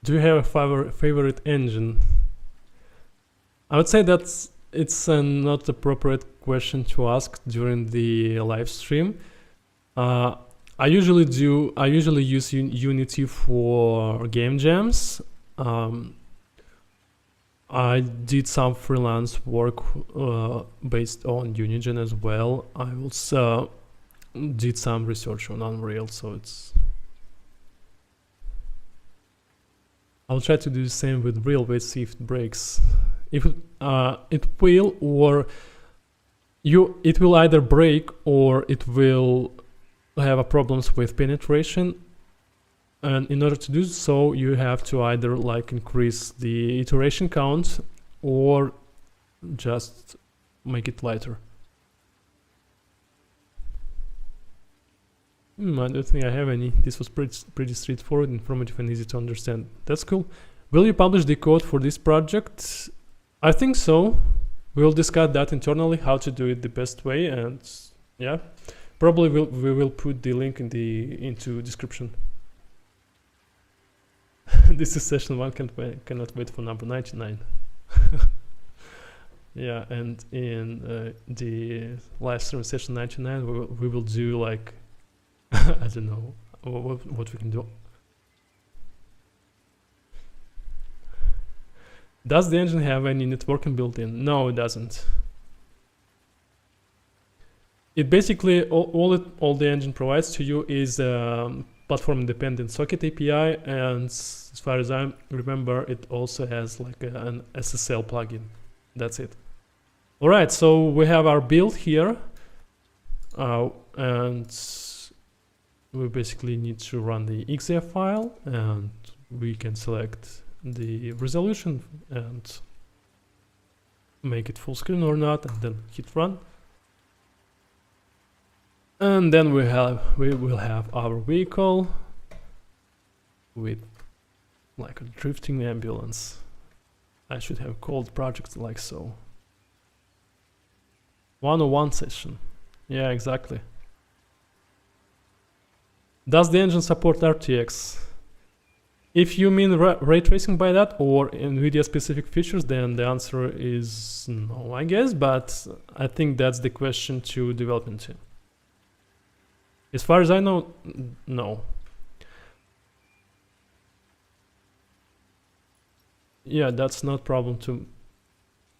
Do you have a favorite engine? I would say that it's not appropriate question to ask during the live stream. I usually use Unity for game jams. I did some freelance work based on Unigine as well. I also did some research on Unreal, so it's. I'll try to do the same with Real. Let's see if it breaks. If it will, or it will either break or it will have problems with penetration. And in order to do so, you have to either like increase the iteration count or just make it lighter. I don't think I have any. This was pretty straightforward, informative, and easy to understand. That's cool. Will you publish the code for this project? I think so. We'll discuss that internally, how to do it the best way, and yeah, probably we will put the link into description. This is session 1. Cannot wait for number 99. Yeah, and in the live stream session 99, we will do like. I don't know what we can do. Does the engine have any networking built in? No, it doesn't. It basically all the engine provides to you is platform independent socket API, and as far as I remember, it also has like an SSL plugin. That's it. All right, so we have our build here, and we basically need to run the .exe file, and we can select the resolution and make it full screen or not, and then hit run. And then we will have our vehicle with like a drifting ambulance. I should have called project like so. 101 session. Yeah, exactly. Does the engine support RTX? If you mean ray tracing by that or NVIDIA specific features, then the answer is no, I guess, but I think that's the question to development team. As far as I know, no. Yeah, that's not problem to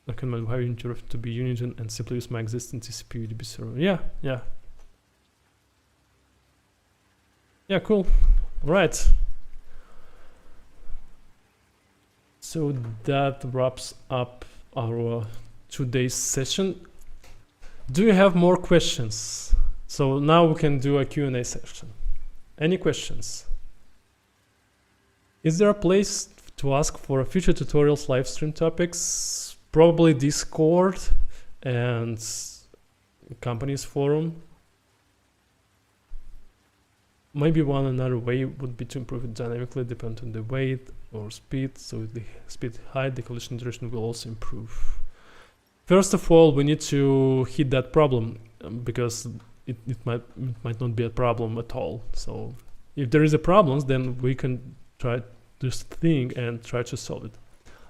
recommend how Unity to be Unigine and simply use my existing TCP UDP server. Yeah. Yeah, cool. Right. So that wraps up our today's session. Do you have more questions? So now we can do a Q&A session. Any questions? Is there a place to ask for future tutorials, live stream topics? Probably Discord and company's forum. maybe one another way would be to improve it dynamically, depending on the weight or speed. So the speed height, the collision duration will also improve. First of all, we need to hit that problem because it might not be a problem at all. So if there is a problem, then we can try this thing and try to solve it.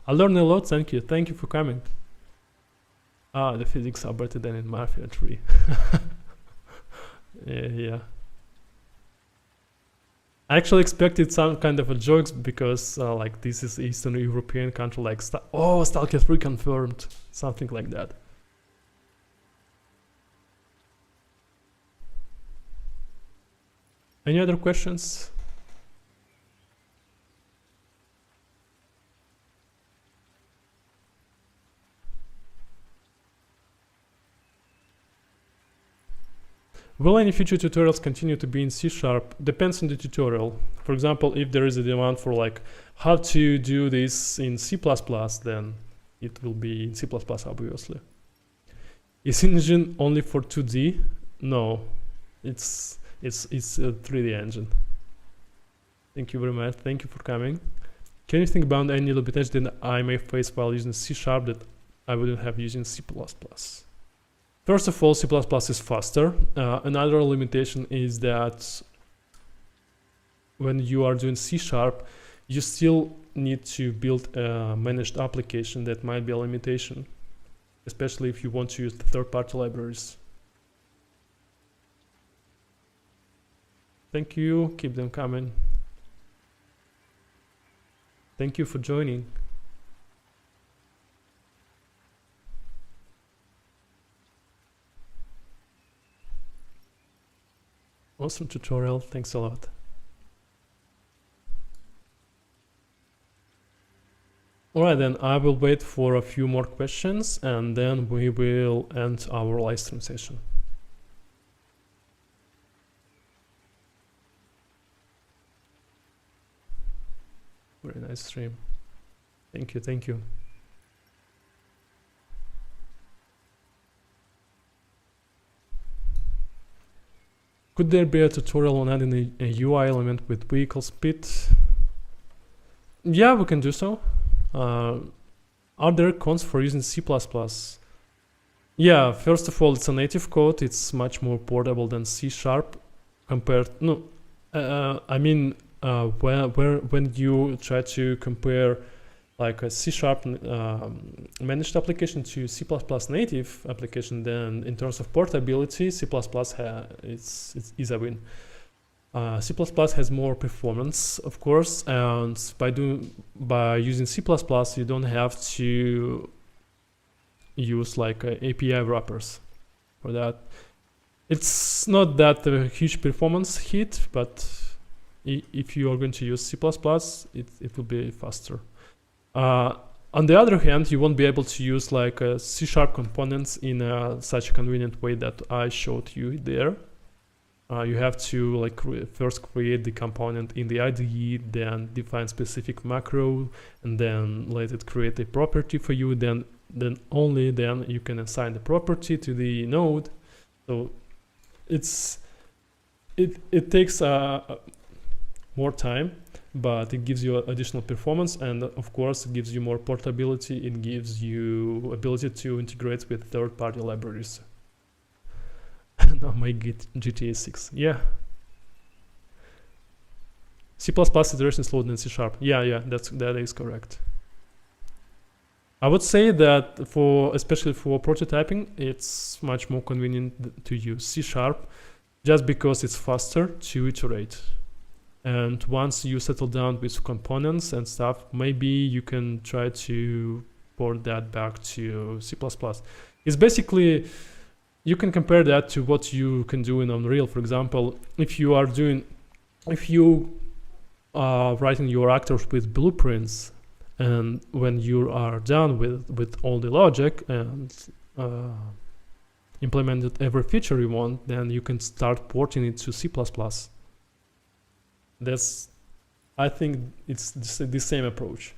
I learned a lot. Thank you for coming. The physics are better than in Mafia 3. Yeah. I actually expected some kind of a jokes because like this is Eastern European country, like Stalker 3 confirmed, something like that. Any other questions? Will any future tutorials continue to be in C#? Depends on the tutorial. For example, if there is a demand for like how to do this in C++, then it will be in C++ obviously. Is Engine only for 2D? No, it's a 3D engine. Thank you very much. Thank you for coming. Can you think about any limitation that I may face while using C# that I wouldn't have using C++? First of all, C++ is faster. Another limitation is that when you are doing C#, you still need to build a managed application. That might be a limitation, especially if you want to use the third-party libraries. Thank you. Keep them coming. Thank you for joining. Awesome tutorial. Thanks a lot. Alright, then I will wait for a few more questions and then we will end our live stream session. Very nice stream. Thank you, thank you. Could there be a tutorial on adding a UI element with vehicle speed? Yeah, we can do so. Are there cons for using C++? Yeah, first of all, it's a native code. It's much more portable than C# compared. No, I mean when you try to compare like a C# managed application to C++ native application, then in terms of portability, C++ is a win. C++ has more performance, of course, and by using C++, you don't have to use like API wrappers for that. It's not that a huge performance hit, but if you are going to use C++, it will be faster. On the other hand, you won't be able to use like C# components in such a convenient way that I showed you there. You have to like first create the component in the IDE, then define specific macro, and then let it create a property for you. Then only then you can assign the property to the node. So it takes more time, but it gives you additional performance, and of course it gives you more portability. It gives you ability to integrate with third-party libraries. Now my GTA 6. Yeah. C++ iteration is slower than C#. Yeah, that is correct. I would say that especially for prototyping, it's much more convenient to use C# just because it's faster to iterate. And once you settle down with components and stuff, maybe you can try to port that back to C++. It's basically, you can compare that to what you can do in Unreal. For example, if you are writing your actors with blueprints, and when you are done with all the logic and implemented every feature you want, then you can start porting it to C++. I think it's the same approach.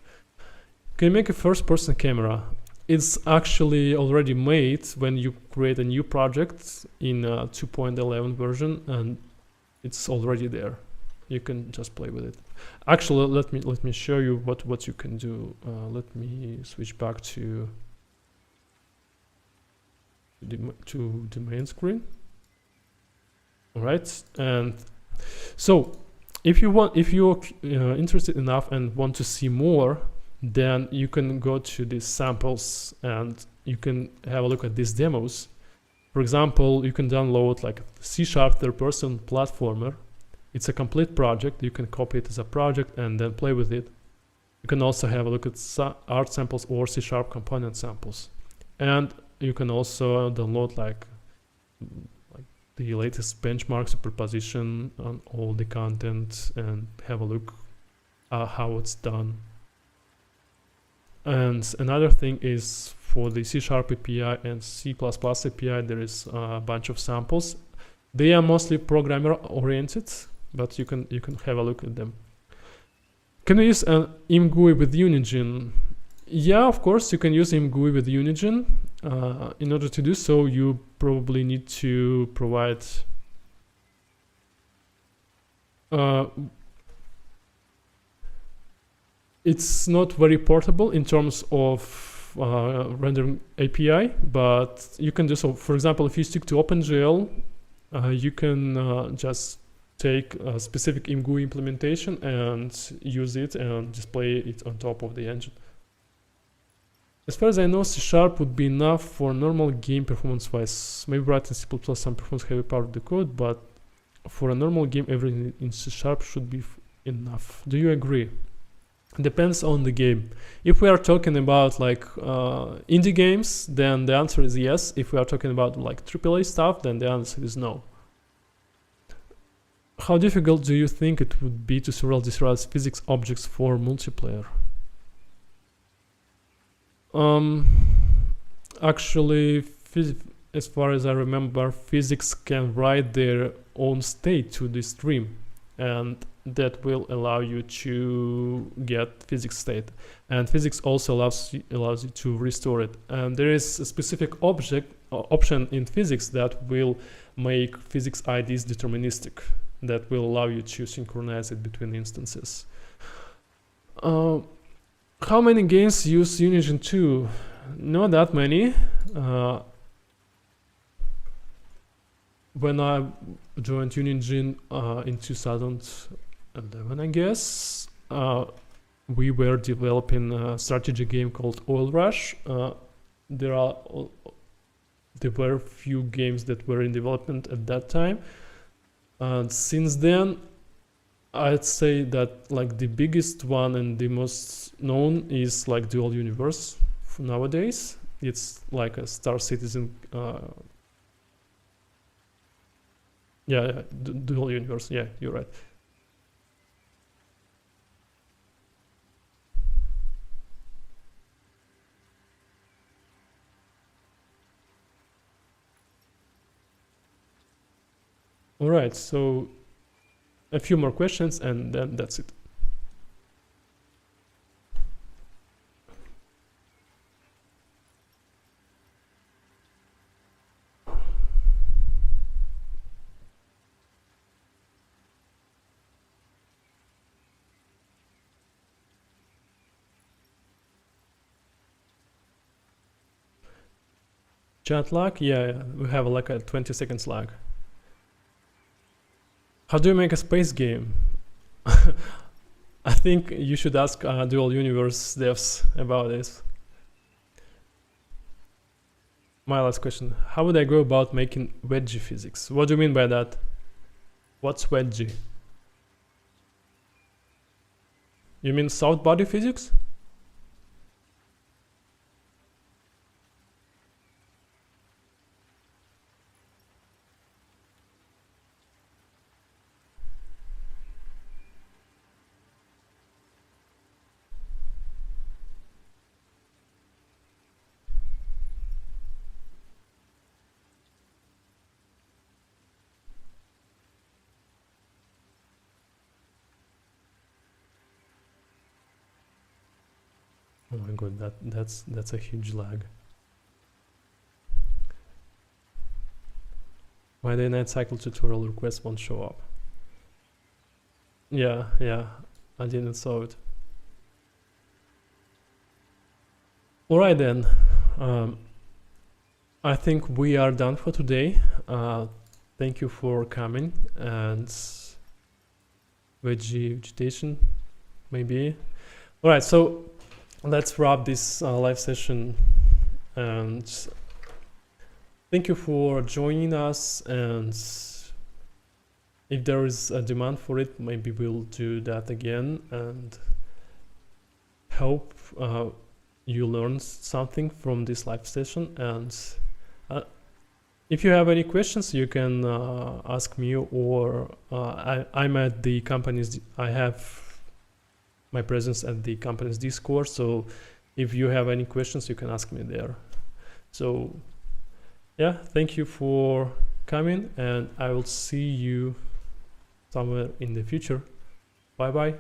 Can you make a first-person camera? It's actually already made when you create a new project in a 2.11 version, and It's already there. You can just play with it. Actually, let me show you what you can do. Let me switch back to the main screen. All right, and so if you're interested enough and want to see more, then you can go to these samples and you can have a look at these demos. For example, you can download like C# third-person platformer. It's a complete project. You can copy it as a project and then play with it. You can also have a look at art samples or C# component samples. And you can also download like the latest benchmark superposition on all the content and have a look at how it's done. And another thing is for the C# API and C++ API, there is a bunch of samples. They are mostly programmer oriented, but you can have a look at them. Can you use an ImGUI with Unigine? Yeah, of course, you can use ImGUI with Unigine. In order to do so, you probably need to provide it's not very portable in terms of rendering API, but you can do so. For example, if you stick to OpenGL, you can just take a specific ImGUI implementation and use it and display it on top of the engine. As far as I know, C# would be enough for normal game performance-wise. Maybe writing C++ some performance-heavy part of the code, but for a normal game, everything in C# should be enough. Do you agree? Depends on the game. If we are talking about like indie games, then the answer is yes. If we are talking about like AAA stuff, then the answer is no. How difficult do you think it would be to serialize physics objects for multiplayer? Actually, as far as I remember, physics can write their own state to the stream, and that will allow you to get physics state. And physics also allows you to restore it. And there is a specific option in physics that will make physics IDs deterministic, that will allow you to synchronize it between instances. How many games use Unigine 2? Not that many. When I joined Unigine in 2011, I guess, we were developing a strategy game called Oil Rush. There were a few games that were in development at that time. And since then, I'd say that like the biggest one and the most known is like Dual Universe nowadays. It's like a Star Citizen. Dual Universe. Yeah, you're right. All right, so a few more questions and then that's it. Chat lag? Yeah, we have like a 20 seconds lag. How do you make a space game? I think you should ask Dual Universe devs about this. My last question. How would I go about making wedgie physics? What do you mean by that? What's wedgie? You mean south body physics? Oh my god, that's a huge lag. Why the Night Cycle tutorial request won't show up? Yeah, I didn't saw it. All right then. Um, I think we are done for today. Thank you for coming and vegetation maybe. All right, so let's wrap this live session and thank you for joining us. And if there is a demand for it, maybe we'll do that again. And hope you learned something from this live session. And if you have any questions, you can ask me, or I'm at the company's. I have my presence at the company's Discord. So if you have any questions, you can ask me there. So yeah, thank you for coming, and I will see you somewhere in the future. Bye bye.